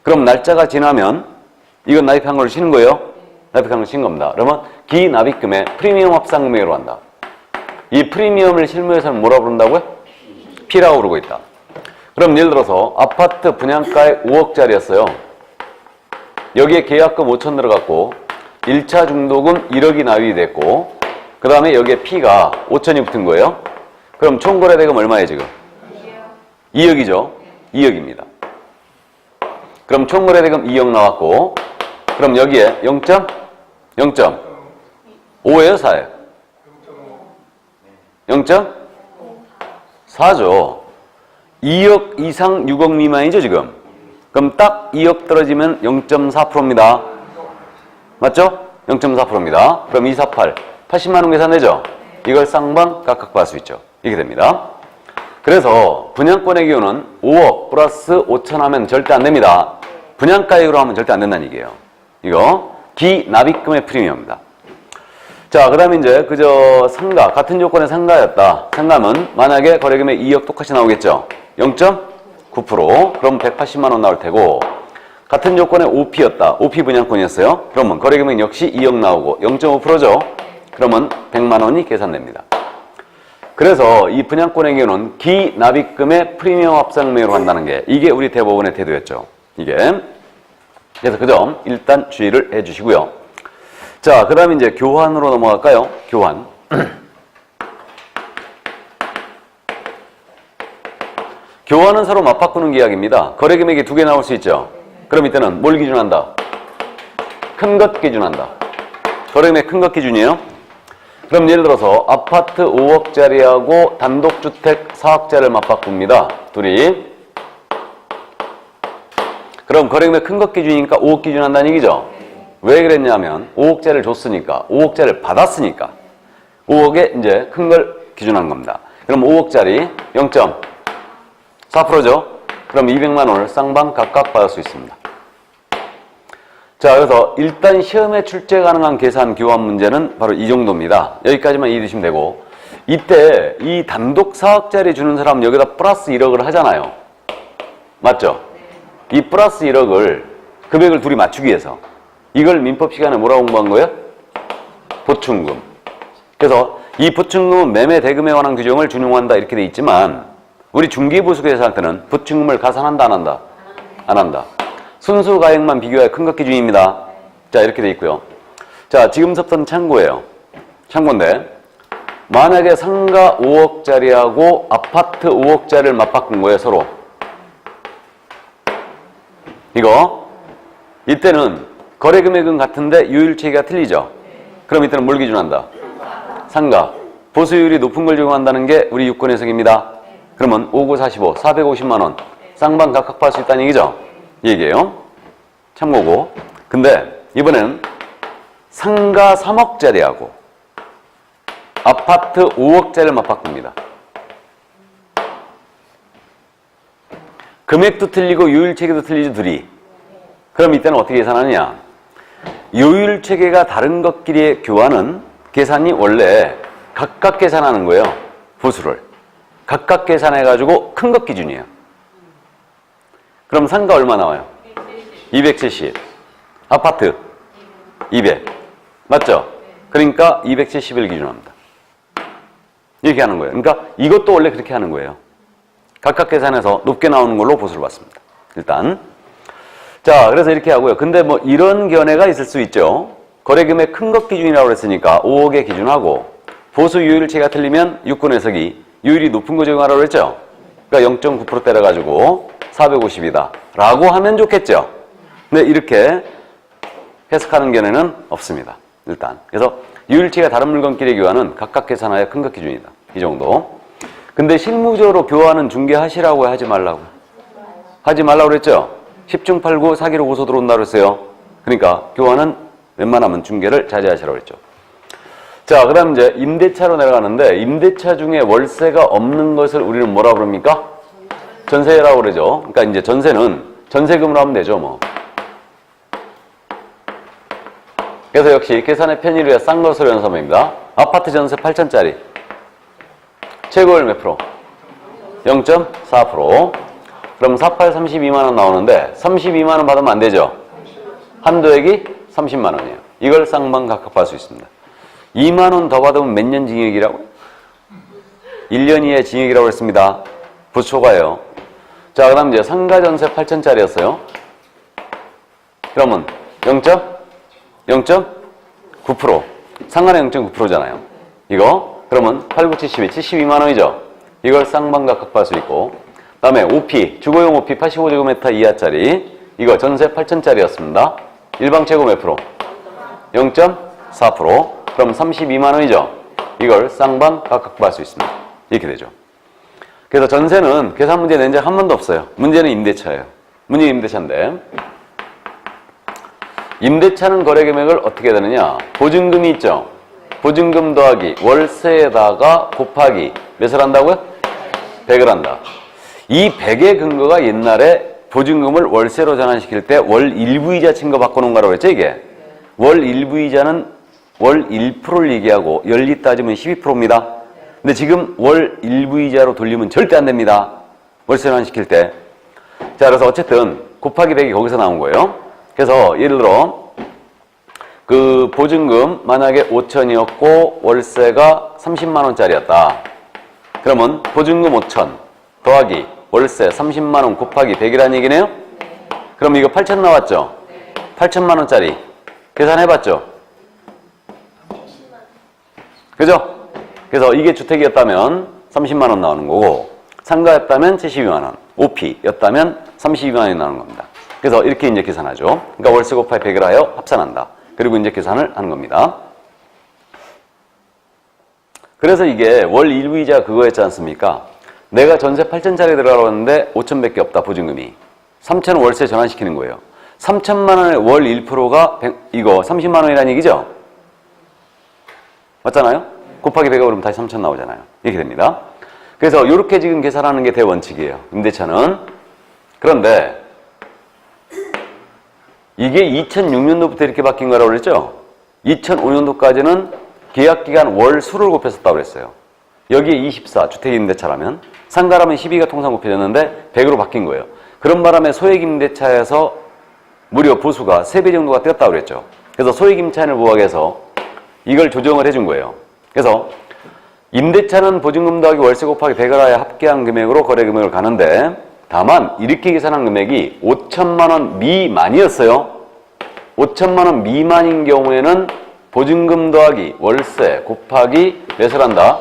그럼 날짜가 지나면 이건 납입한 걸 쉬는 거예요. 납입한 걸 쉬는 겁니다. 그러면 기납입금에 프리미엄 합산금액으로 한다. 이 프리미엄을 실무에서는 뭐라고 부른다고요? P라고 부르고 있다. 그럼 예를 들어서 아파트 분양가액 5억짜리였어요. 여기에 계약금 5천 들어갔고 1차 중도금 1억이 납입이 됐고 그 다음에 여기에 P가 5천이 붙은 거예요. 그럼 총거래대금 얼마예요 지금? 2억이죠. 2억입니다. 그럼 총거래대금 2억 나왔고 그럼 여기에 0.5예요 4예요? 0.4죠. 2억 이상 6억 미만이죠 지금. 그럼 딱 2억 떨어지면 0.4%입니다. 맞죠? 0.4%입니다. 그럼 248, 80만 원 계산되죠? 이걸 쌍방 각각 받을 수 있죠. 이렇게 됩니다. 그래서 분양권의 경우는 5억 플러스 5천 하면 절대 안 됩니다. 분양가액으로 하면 절대 안 된다는 얘기예요. 이거 기납입금의 프리미엄입니다. 자, 그 다음에 이제 그저 상가, 같은 조건의 상가였다. 상가면 만약에 거래금액 2억 똑같이 나오겠죠? 0.9%. 그럼 180만 원 나올 테고 같은 조건의 OP였다. OP 분양권이었어요. 그러면 거래금액 역시 2억 나오고 0.5%죠? 그러면 100만 원이 계산됩니다. 그래서 이 분양권의 경우는 기납입금의 프리미엄 합산금액으로 한다는 게 이게 우리 대법원의 태도였죠. 이게. 그래서 그 점 일단 주의를 해 주시고요. 자, 그 다음에 이제 교환으로 넘어갈까요? 교환. 교환은 서로 맞바꾸는 계약입니다. 거래 금액이 2개 나올 수 있죠. 그럼 이때는 뭘 기준한다? 큰 것 기준한다. 거래 금액 큰 것 기준이에요. 그럼 예를 들어서 아파트 5억짜리하고 단독주택 4억짜리를 맞바꿉니다. 둘이. 그럼 거래 금액 큰 것 기준이니까 5억 기준한다는 얘기죠. 왜 그랬냐면 5억짜리를 줬으니까 5억짜리를 받았으니까 5억에 이제 큰 걸 기준한 겁니다. 그럼 5억짜리 0.4%죠. 그럼 200만 원을 쌍방 각각 받을 수 있습니다. 자, 그래서 일단 시험에 출제 가능한 계산 교환 문제는 바로 이 정도입니다. 여기까지만 이해되시면 되고 이때 이 단독 4억짜리 주는 사람은 여기다 플러스 1억을 하잖아요. 맞죠? 이 플러스 1억을 금액을 둘이 맞추기 위해서 이걸 민법 시간에 뭐라고 공부한 거예요? 보충금. 그래서 이 보충금은 매매 대금에 관한 규정을 준용한다 이렇게 돼 있지만 우리 중개보수 계산할 때는 보충금을 가산한다 안 한다? 안 한다. 순수 가액만 비교해 큰 것 기준입니다. 자, 이렇게 돼 있고요. 자, 지금부터는 참고예요. 참고인데 만약에 상가 5억짜리하고 아파트 5억짜리를 맞바꾼 거예요, 서로. 이거 이때는 거래 금액은 같은데 유일체계가 틀리죠. 그럼 이때는 뭘 기준한다? 상가. 보수율이 높은 걸 적용한다는 게 우리 유권 해석입니다. 그러면 5945, 450만 원 쌍방 각각 받을 수 있다는 얘기죠. 이 얘기예요. 참고고. 근데 이번에는 상가 3억짜리하고 아파트 5억짜리를 맞바꿉니다. 금액도 틀리고 요율체계도 틀리죠, 둘이. 그럼 이때는 어떻게 계산하느냐? 요율체계가 다른 것끼리의 교환은 계산이 원래 각각 계산하는 거예요. 보수를. 각각 계산해가지고 큰 것 기준이에요. 그럼 상가 얼마 나와요? 270. 아파트 200. 맞죠? 그러니까 270을 기준합니다. 이렇게 하는 거예요. 그러니까 이것도 원래 그렇게 하는 거예요. 각각 계산해서 높게 나오는 걸로 보수를 받습니다. 일단. 자, 그래서 이렇게 하고요. 근데 뭐 이런 견해가 있을 수 있죠. 거래금액 큰 것 기준이라고 그랬으니까 5억에 기준하고 보수 유율체가 틀리면 유권 해석이 유율이 높은 거 적용하라고 그랬죠. 그러니까 0.9% 때려가지고 450이다 라고 하면 좋겠죠. 근데 이렇게 해석하는 견해는 없습니다. 일단. 그래서 유율체가 다른 물건끼리 교환은 각각 계산하여 큰 것 기준이다. 이 정도. 근데 실무적으로 교환은 중개하시라고 하지 말라고. 하지 말라고 그랬죠. 10중 8구 사기로 고소 들어온다고 그랬어요. 그러니까 교환은 웬만하면 중개를 자제하시라고 그랬죠. 자, 그 다음 이제 임대차로 내려가는데 임대차 중에 월세가 없는 것을 우리는 뭐라 부릅니까? 전세라고 그러죠. 그러니까 이제 전세는 전세금으로 하면 되죠, 뭐. 그래서 역시 계산의 편의를 위해 싼 것으로 연산입니다. 아파트 전세 8천짜리. 최고율 몇 프로? 0.4%. 그럼 48, 32만 원 나오는데 32만 원 받으면 안 되죠? 한도액이 30만 원이에요. 이걸 쌍방각합할 수 있습니다. 2만 원 더 받으면 몇 년 징역이라고요? 1년 이하의 징역이라고 했습니다. 부초과예요. 자, 그 다음 이제 상가 전세 8천짜리였어요. 그러면 0.9%. 상가는 0.9%잖아요. 이거 그러면 8, 9, 72, 72만 원이죠. 이걸 쌍방각합할 수 있고, 그 다음에 OP, 주거용 OP 85제곱미터 이하짜리, 이거 전세 8천짜리였습니다. 일방채고 몇 프로? 0.4%. 그럼 32만 원이죠. 이걸 쌍방각합할 수 있습니다. 이렇게 되죠. 그래서 전세는 계산 문제 낸 적 한 번도 없어요. 문제는 임대차예요. 문제 임대차인데, 임대차는 거래 금액을 어떻게 해야 되느냐? 보증금이 있죠. 보증금 더하기 월세에다가 곱하기 몇을 한다고요? 100을 한다. 이 100의 근거가 옛날에 보증금을 월세로 전환시킬 때 월 일부이자 친 거 바꿔놓은 거라고 그랬죠, 이게? 월 일부이자는 월 1%를 얘기하고 연리 따지면 12%입니다. 근데 지금 월 일부이자로 돌리면 절대 안 됩니다. 월세 전환시킬 때. 자, 그래서 어쨌든 곱하기 100이 거기서 나온 거예요. 그래서 예를 들어 그 보증금 만약에 5천이었고 월세가 30만 원짜리였다. 그러면 보증금 5천 더하기 월세 30만 원 곱하기 100이라는 얘기네요. 그럼 이거 8천 나왔죠? 8천만 원짜리 계산해봤죠? 그죠? 그래서 이게 주택이었다면 30만 원 나오는 거고, 상가였다면 72만 원, OP였다면 32만 원이 나오는 겁니다. 그래서 이렇게 이제 계산하죠. 그러니까 월세 곱하기 100을 하여 합산한다. 그리고 이제 계산을 하는 겁니다. 그래서 이게 월 일부이자 그거였지 않습니까? 내가 전세 8천짜리 들어가라고 했는데 5천밖에 없다, 보증금이. 3천은 월세 전환시키는 거예요. 3천만 원의 월 1%가 이거 30만 원이라는 얘기죠? 맞잖아요? 곱하기 100을 그러면 다시 3천 나오잖아요. 이렇게 됩니다. 그래서 이렇게 지금 계산하는 게 대원칙이에요. 임대차는. 그런데 이게 2006년도부터 이렇게 바뀐 거라고 그랬죠? 2005년도까지는 계약기간 월 수를 곱했었다고 그랬어요. 여기에 24, 주택임대차라면, 상가라면 12가 통상 곱해졌는데 100으로 바뀐 거예요. 그런 바람에 소액임대차에서 무려 보수가 3배 정도가 뛰었다고 그랬죠. 그래서 소액임차인을 부각해서 이걸 조정을 해준 거예요. 그래서 임대차는 보증금 더하기 월세 곱하기 100을 하여 합계한 금액으로 거래 금액을 가는데, 다만 이렇게 계산한 금액이 5천만 원 미만이었어요. 5천만 원 미만인 경우에는 보증금 더하기 월세 곱하기 몇을 한다?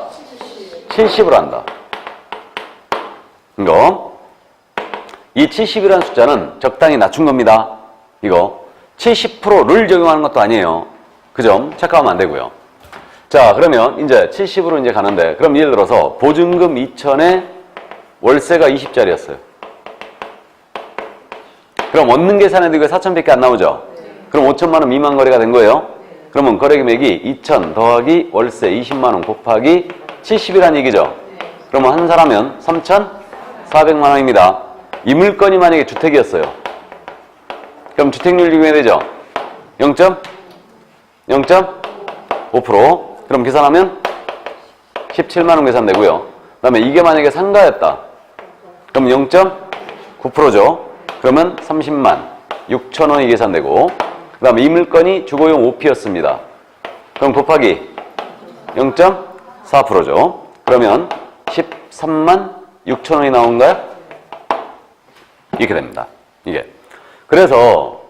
70을 한다. 이거 이 70이라는 숫자는 적당히 낮춘 겁니다. 이거 70%를 적용하는 것도 아니에요. 그 점 착각하면 안 되고요. 자, 그러면 이제 70으로 이제 가는데, 그럼 예를 들어서 보증금 2천에 월세가 20짜리였어요. 그럼 얻는 계산에도 이거 4천밖에 안 나오죠? 그럼 5천만 원 미만 거래가 된 거예요. 그러면 거래 금액이 2천 더하기 월세 20만 원 곱하기 70이라는 얘기죠. 그러면 한 사람은 3,400만 원입니다. 이 물건이 만약에 주택이었어요. 그럼 주택률 적용해야 되죠? 0.5%. 그럼 계산하면 17만 원 계산되고요. 그 다음에 이게 만약에 상가였다. 그럼 0.9%죠. 그러면 30만 6천 원이 계산되고, 그 다음에 이 물건이 주거용 OP였습니다. 그럼 곱하기 0.4%죠. 그러면 13만 6천 원이 나온가요? 이렇게 됩니다. 이게. 그래서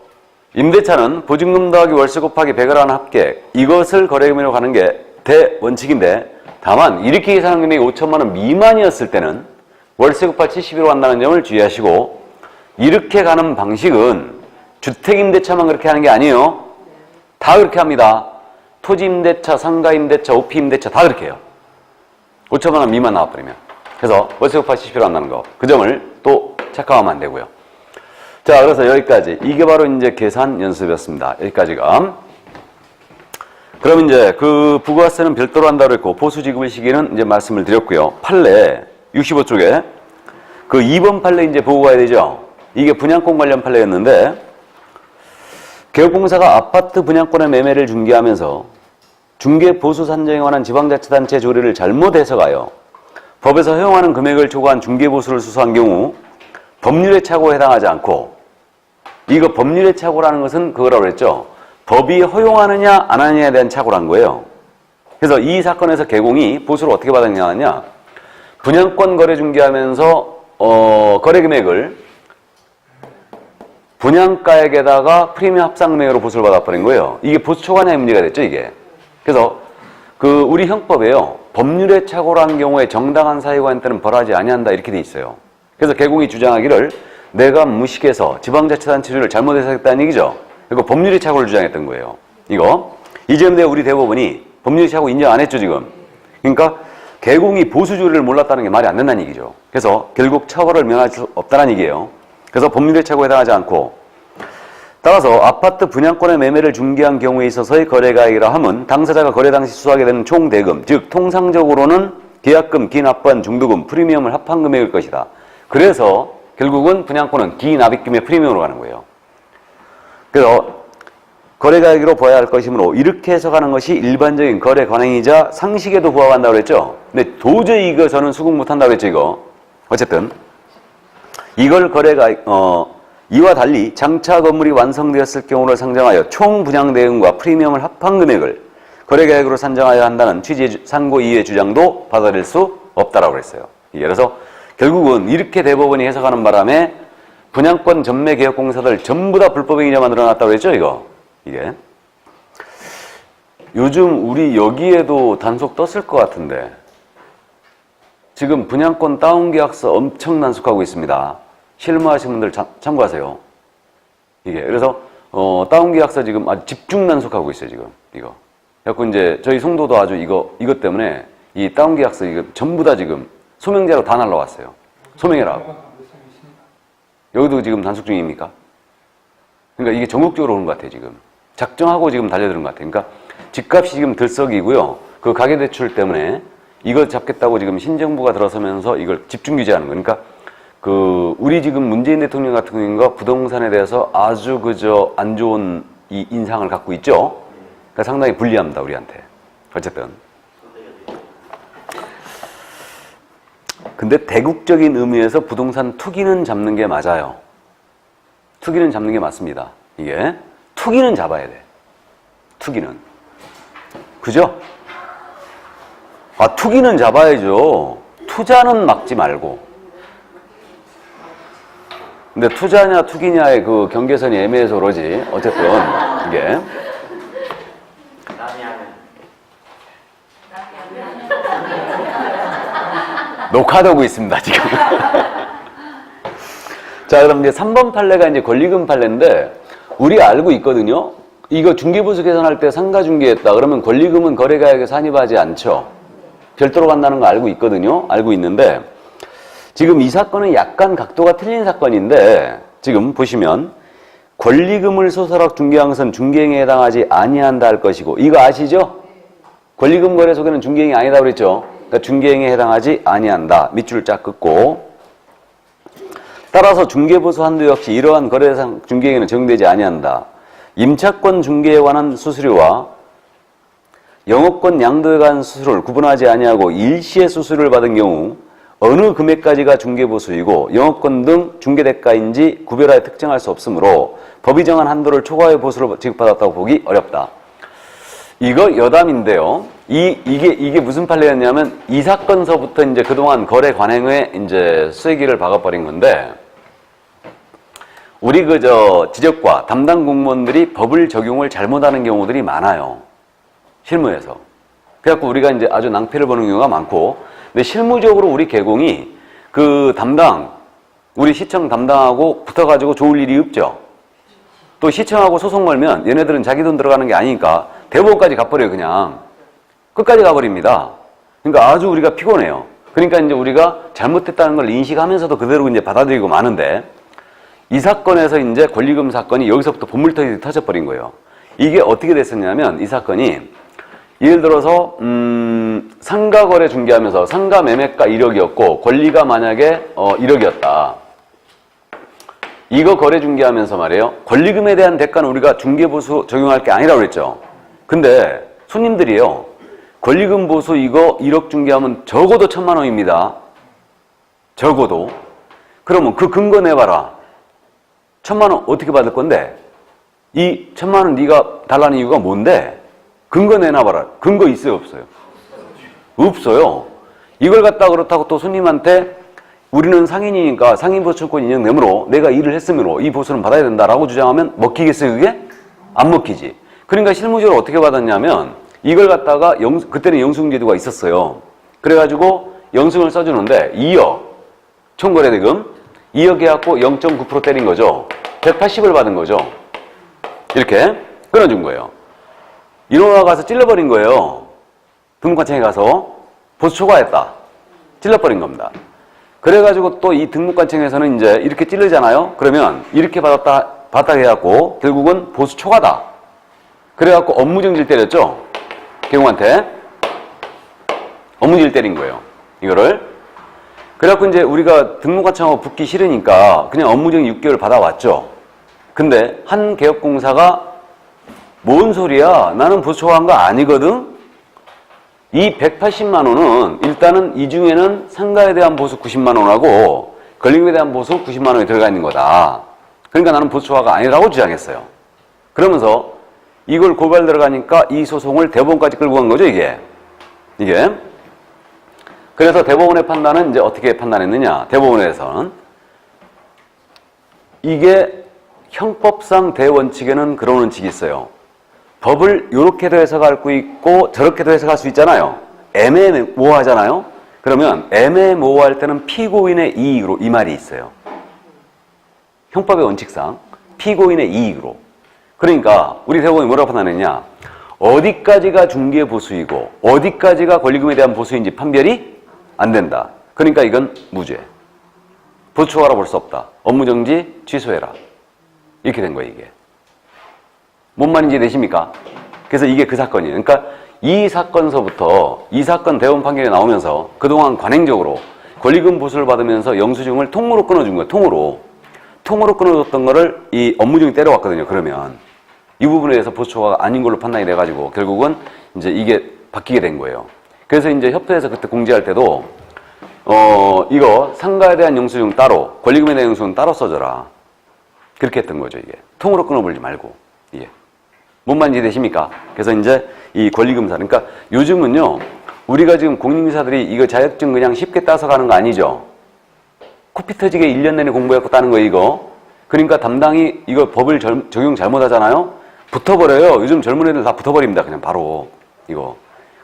임대차는 보증금 더하기 월세 곱하기 100을 하는 합계, 이것을 거래금액으로 가는 게 대원칙인데, 다만 이렇게 계산한 금액이 5천만 원 미만이었을 때는 월세 곱하기 71로 간다는 점을 주의하시고, 이렇게 가는 방식은 주택임대차만 그렇게 하는 게 아니에요. 다 그렇게 합니다. 토지임대차, 상가임대차, OP임대차 다 그렇게 해요. 5천만 원 미만 나와버리면. 그래서 월세 곱하기 71로 간다는 거, 그 점을 또 착각하면 안 되고요. 자, 그래서 여기까지. 이게 바로 이제 계산 연습이었습니다. 여기까지가. 그럼 이제 그 부가세는 별도로 한다고 했고, 보수지급의 시기는 이제 말씀을 드렸고요. 판례 65쪽에 그 2번 판례 이제 보고 가야 되죠. 이게 분양권 관련 판례였는데, 개업공사가 아파트 분양권의 매매를 중개하면서 중개 보수 산정에 관한 지방자치단체 조례를 잘못 해석하여 법에서 허용하는 금액을 초과한 중개 보수를 수수한 경우 법률의 착오에 해당하지 않고, 이거 법률의 착오라는 것은 그거라고 그랬죠. 법이 허용하느냐 안 하느냐에 대한 착오란 거예요. 그래서 이 사건에서 개공이 보수를 어떻게 받았냐, 분양권 거래 중개하면서 거래 금액을 분양가액에다가 프리미엄 합상 금액으로 보수를 받아버린 거예요. 이게 보수 초과냐의 문제가 됐죠, 이게. 그래서 우리 형법에요, 법률의 착오라는 경우에 정당한 사유가 때는 벌하지 아니한다 이렇게 돼 있어요. 그래서 개공이 주장하기를 내가 무식해서 지방자치단체주를 잘못 해석했다는 얘기죠. 그리고 법률의 착오를 주장했던 거예요. 이 점에 대해 우리 대법원이 법률의 착오 인정 안 했죠, 지금. 그러니까 개공이 보수 조례를 몰랐다는 게 말이 안 된다는 얘기죠. 그래서 결국 처벌을 면할 수 없다는 얘기예요. 그래서 법률의 착오에 해당하지 않고, 따라서 아파트 분양권의 매매를 중개한 경우에 있어서의 거래가액이라 함은 당사자가 거래 당시 수수하게 되는 총 대금, 즉 통상적으로는 계약금, 기납반, 중도금, 프리미엄을 합한 금액일 것이다. 그래서 결국은 분양권은 기납입금의 프리미엄으로 가는 거예요. 그래서 거래가액으로 보아야 할 것이므로 이렇게 해석하는 것이 일반적인 거래 관행이자 상식에도 부합한다고 그랬죠. 근데 도저히 이거 저는 수긍 못한다고 그랬죠, 이거. 어쨌든 이걸 이와 달리 장차 건물이 완성되었을 경우를 상정하여 총 분양 대금과 프리미엄을 합한 금액을 거래가액으로 산정하여야 한다는 취지의 상고 이유의 주장도 받아들일 수 없다라고 그랬어요. 그래서 결국은 이렇게 대법원이 해석하는 바람에 분양권 전매 개혁공사들 전부 다 불법행위자만 늘어났다고 그랬죠, 이게. 요즘 우리 여기에도 단속 떴을 것 같은데 지금 분양권 다운계약서 엄청 단속하고 있습니다. 실무하시는 분들 참고하세요. 이게. 그래서, 다운계약서 지금 아주 집중 단속하고 있어요, 지금. 이거. 그래갖고 이제 저희 송도도 아주 이것 때문에 이 다운계약서 이거 전부 다 지금 소명제로 다 날라왔어요. 소명해라고. 여기도 지금 단속 중입니까? 그러니까 이게 전국적으로 오는 것 같아요, 지금. 작정하고 지금 달려드는 것 같아요. 그러니까 집값이 지금 들썩이고요. 그 가계대출 때문에 이거 잡겠다고 지금 신정부가 들어서면서 이걸 집중 규제하는 거예요. 그러니까 우리 지금 문재인 대통령 같은 경우가 부동산에 대해서 아주 안 좋은 이 인상을 갖고 있죠. 그러니까 상당히 불리합니다, 우리한테. 어쨌든. 근데 대국적인 의미에서 부동산 투기는 잡는 게 맞아요. 투기는 잡는 게 맞습니다. 이게. 투기는 잡아야 돼. 투기는. 그죠? 투기는 잡아야죠. 투자는 막지 말고. 근데 투자냐 투기냐의 그 경계선이 애매해서 그러지. 어쨌든 이게. 녹화되고 있습니다, 지금. 자, 그럼 이제 3번 판례가 이제 권리금 판례인데, 우리 알고 있거든요? 이거 중개보수 계산할 때 상가 중개했다. 그러면 권리금은 거래가액에 산입하지 않죠. 별도로 간다는 거 알고 있거든요? 알고 있는데, 지금 이 사건은 약간 각도가 틀린 사건인데, 지금 보시면, 권리금을 소설학 중개한 것은 중개행위에 해당하지 아니한다 할 것이고, 이거 아시죠? 권리금 거래 속에는 중개행위 아니다 그랬죠? 그러니까 중개행위에 해당하지 아니한다. 밑줄을 쫙 긋고, 따라서 중개보수 한도 역시 이러한 거래상 중개행위는 적용되지 아니한다. 임차권 중개에 관한 수수료와 영업권 양도에 관한 수수료를 구분하지 아니하고 일시에 수수료를 받은 경우 어느 금액까지가 중개보수이고 영업권 등 중개대가인지 구별하여 특정할 수 없으므로 법이 정한 한도를 초과해 보수를 지급받았다고 보기 어렵다. 이거 여담인데요. 이게 무슨 판례였냐면 이 사건서부터 이제 그동안 거래 관행에 이제 쐐기를 박아버린 건데, 우리 지적과 담당 공무원들이 법을 적용을 잘못하는 경우들이 많아요. 실무에서. 그래갖고 우리가 이제 아주 낭패를 보는 경우가 많고, 근데 실무적으로 우리 개공이 우리 시청 담당하고 붙어가지고 좋을 일이 없죠. 또 시청하고 소송 걸면 얘네들은 자기 돈 들어가는 게 아니니까 대법원까지 가버려요, 그냥. 끝까지 가버립니다. 그러니까 아주 우리가 피곤해요. 그러니까 이제 우리가 잘못했다는 걸 인식하면서도 그대로 이제 받아들이고 마는데, 이 사건에서 이제 권리금 사건이 여기서부터 본물터기 터져버린 거예요. 이게 어떻게 됐었냐면, 이 사건이 예를 들어서 상가 거래 중개하면서 상가 매매가 1억이었고 권리가 만약에 1억이었다. 이거 거래 중개하면서 말이에요. 권리금에 대한 대가는 우리가 중개보수 적용할 게 아니라고 그랬죠. 근데 손님들이요. 권리금 보수 이거 1억 중개하면 적어도 1,000만 원입니다. 적어도. 그러면 그 근거 내봐라. 1,000만 원 어떻게 받을 건데? 이 1,000만 원 네가 달라는 이유가 뭔데? 근거 내놔봐라. 근거 있어요, 없어요? 없어요. 이걸 갖다 그렇다고 또 손님한테 우리는 상인이니까 상인보수권 인정되므로 내가 일을 했으므로 이 보수는 받아야 된다라고 주장하면 먹히겠어요, 그게? 안 먹히지. 그러니까 실무적으로 어떻게 받았냐면 이걸 갖다가 그때는 영수증제도가 있었어요. 그래가지고 영수증을 써주는데 2억 총거래대금 2억 해갖고 0.9% 때린 거죠. 180을 받은 거죠. 이렇게 끊어준 거예요. 인호가 가서 찔러버린 거예요. 등록관청에 가서 보수 초과했다. 찔러버린 겁니다. 그래가지고 또 이 등록관청에서는 이제 이렇게 찔르잖아요. 그러면 이렇게 받았다 해갖고 결국은 보수 초과다. 그래갖고 업무정지를 때렸죠. 개공한테 업무정지를 때린 거예요. 이거를. 그래갖고 이제 우리가 등록관청하고 붙기 싫으니까 그냥 업무정지 6개월 받아왔죠. 근데 한 개업공사가 뭔 소리야? 나는 보수 초과한 거 아니거든? 이 180만 원은 일단은 이 중에는 상가에 대한 보수 90만 원하고 권리금에 대한 보수 90만 원이 들어가 있는 거다. 그러니까 나는 보수 초과가 아니라고 주장했어요. 그러면서 이걸 고발 들어가니까 이 소송을 대법원까지 끌고 간 거죠, 이게. 그래서 대법원의 판단은 이제 어떻게 판단했느냐. 대법원에서는 이게 형법상 대원칙에는 그런 원칙이 있어요. 법을 이렇게도 해석할 수 있고 저렇게도 해석할 수 있잖아요. 애매모호하잖아요. 그러면 애매모호할 때는 피고인의 이익으로 이 말이 있어요. 형법의 원칙상 피고인의 이익으로. 그러니까 우리 대법원이 뭐라고 판단했냐. 어디까지가 중개보수이고 어디까지가 권리금에 대한 보수인지 판별이 안 된다. 그러니까 이건 무죄. 보수 초과라 볼 수 없다. 업무정지 취소해라. 이렇게 된 거예요, 이게. 뭔 말인지 되십니까? 그래서 이게 그 사건이에요. 그러니까 이 사건서부터 이 사건 대법원 판결이 나오면서 그동안 관행적으로 권리금 보수를 받으면서 영수증을 통으로 끊어준 거예요. 통으로 끊어줬던 거를 이 업무중이 때려왔거든요. 그러면 이 부분에 대해서 보수 초과가 아닌 걸로 판단이 돼가지고 결국은 이제 이게 바뀌게 된 거예요. 그래서 이제 협회에서 그때 공지할 때도 이거 상가에 대한 영수증 따로 권리금에 대한 영수증 따로 써줘라. 그렇게 했던 거죠, 이게. 통으로 끊어버리지 말고. 이게. 뭔 말인지 되십니까? 그래서 이제 이 권리금사. 그러니까 요즘은요, 우리가 지금 공인인사들이 이거 자격증 그냥 쉽게 따서 가는 거 아니죠? 코피 터지게 1년 내내 공부해갖고 따는 거, 이거. 그러니까 담당이 이거 법을 적용 잘못하잖아요? 붙어버려요. 요즘 젊은 애들 다 붙어버립니다. 그냥 바로. 이거.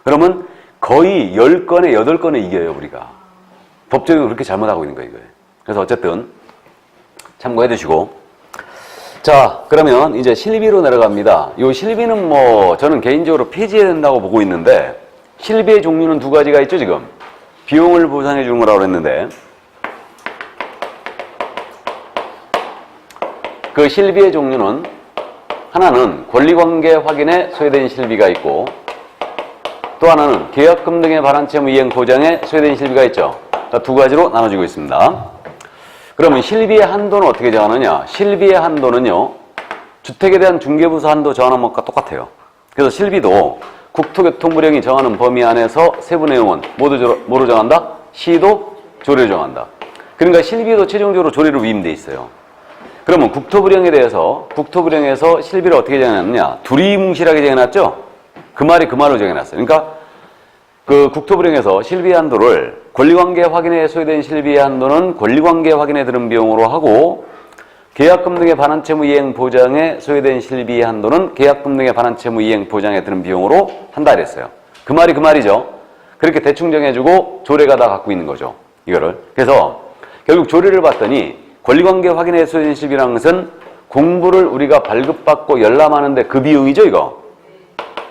그러면 거의 10건에 8건에 이겨요, 우리가. 법 적용을 그렇게 잘못하고 있는 거예요, 이거예요. 그래서 어쨌든 참고해 두시고. 자, 그러면 이제 실비로 내려갑니다. 이 실비는 뭐 저는 개인적으로 폐지해야 된다고 보고 있는데 실비의 종류는 두 가지가 있죠, 지금. 비용을 보상해 주는 거라고 그랬는데 그 실비의 종류는 하나는 권리관계 확인에 소요된 실비가 있고 또 하나는 계약금 등의 반환 채무 이행 보장에 소요된 실비가 있죠. 두 가지로 나눠지고 있습니다. 그러면 실비의 한도는 어떻게 정하느냐? 실비의 한도는요, 주택에 대한 중개부서 한도 정하는 것과 똑같아요. 그래서 실비도 국토교통부령이 정하는 범위 안에서 세부 내용은 뭐로 정한다? 시도 조례로 정한다. 그러니까 실비도 최종적으로 조례로 위임돼 있어요. 그러면 국토부령에서 실비를 어떻게 정해놨느냐? 두리뭉실하게 정해놨죠? 그 말이 그 말로 정해놨어요. 그러니까 그 국토부령에서 실비의 한도를 권리관계 확인에 소요된 실비의 한도는 권리관계 확인에 드는 비용으로 하고 계약금 등의 반환 채무 이행 보장에 소요된 실비의 한도는 계약금 등의 반환 채무 이행 보장에 드는 비용으로 한다 그랬어요. 그 말이 그 말이죠. 그렇게 대충 정해주고 조례가 다 갖고 있는 거죠. 이거를. 그래서 결국 조례를 봤더니 권리관계 확인에 소요된 실비라는 것은 공부를 우리가 발급받고 열람하는데 그 비용이죠, 이거.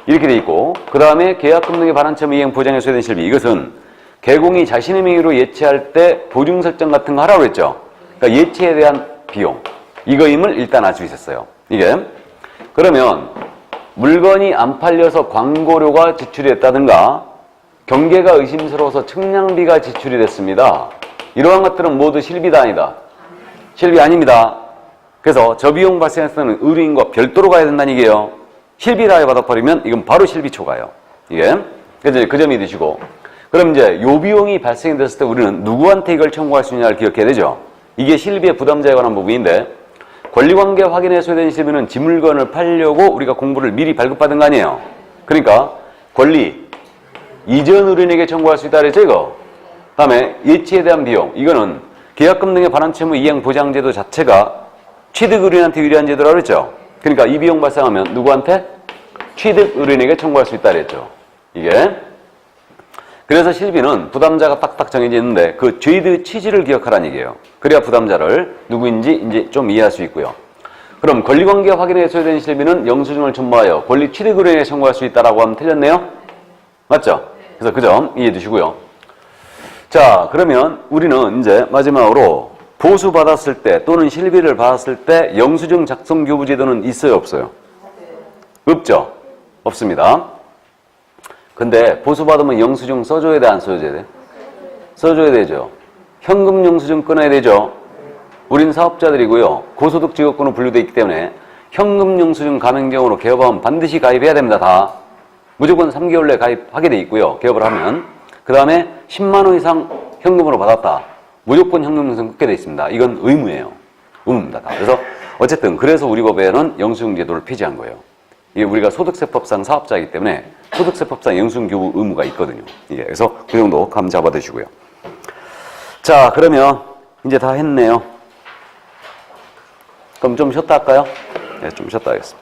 이렇게 돼 있고 그 다음에 계약금 등의 반환 채무 이행 보장에 소요된 실비. 이것은 개공이 자신의 명의로 예치할 때 보증 설정 같은 거 하라고 그랬죠. 그러니까 예치에 대한 비용. 이거임을 일단 알 수 있었어요. 이게. 그러면 물건이 안 팔려서 광고료가 지출이 됐다든가 경계가 의심스러워서 측량비가 지출이 됐습니다. 이러한 것들은 모두 실비다 아니다? 실비 아닙니다. 그래서 저 비용 발생했을 때는 의료인과 별도로 가야 된다는 얘기예요. 실비라에 받아버리면 이건 바로 실비 초과예요. 이게. 그래서 그 점이 드시고. 그럼 이제 요 비용이 발생이 됐을 때 우리는 누구한테 이걸 청구할 수 있냐를 기억해야 되죠. 이게 실비의 부담자에 관한 부분인데 권리관계 확인에 소요된 실비는 집 물건을 팔려고 우리가 공부를 미리 발급받은 거 아니에요. 그러니까 권리 이전 의료인에게 청구할 수 있다 그랬죠 이거. 다음에 예치에 대한 비용 이거는 계약금 등의 반환 채무 이행 보장제도 자체가 취득 의료인한테 유리한 제도라고 그랬죠. 그러니까 이 비용 발생하면 누구한테? 취득 의료인에게 청구할 수 있다 그랬죠. 이게. 그래서 실비는 부담자가 딱딱 정해져 있는데 그 죄의 취지를 기억하라는 얘기예요. 그래야 부담자를 누구인지 이제 좀 이해할 수 있고요. 그럼 권리관계 확인에 소요된 실비는 영수증을 첨부하여 권리 취득 의료인에게 청구할 수 있다라고 하면 틀렸네요. 맞죠? 그래서 그 점 이해해 두시고요. 자, 그러면 우리는 이제 마지막으로 보수받았을 때 또는 실비를 받았을 때 영수증 작성 교부 제도는 있어요, 없어요? 없죠? 없습니다. 근데 보수받으면 영수증 써줘야 돼, 안 써줘야 돼? 써줘야 되죠. 현금 영수증 끊어야 되죠. 우린 사업자들이고요. 고소득 직업군으로 분류되어 있기 때문에 현금 영수증 가맹경으로 개업하면 반드시 가입해야 됩니다, 다. 무조건 3개월 내에 가입하게 돼 있고요. 개업을 하면. 그 다음에 10만 원 이상 현금으로 받았다. 무조건 현금 영수증 끊게 돼 있습니다. 이건 의무예요. 의무입니다. 다. 그래서 어쨌든 그래서 우리 법에는 영수증 제도를 폐지한 거예요. 이게 우리가 소득세법상 사업자이기 때문에 소득세법상 영수증 교부 의무가 있거든요. 이게 그래서 그 정도 감 잡아두시고요. 자, 그러면 이제 다 했네요. 그럼 좀 쉬었다 할까요? 네, 좀 쉬었다 하겠습니다.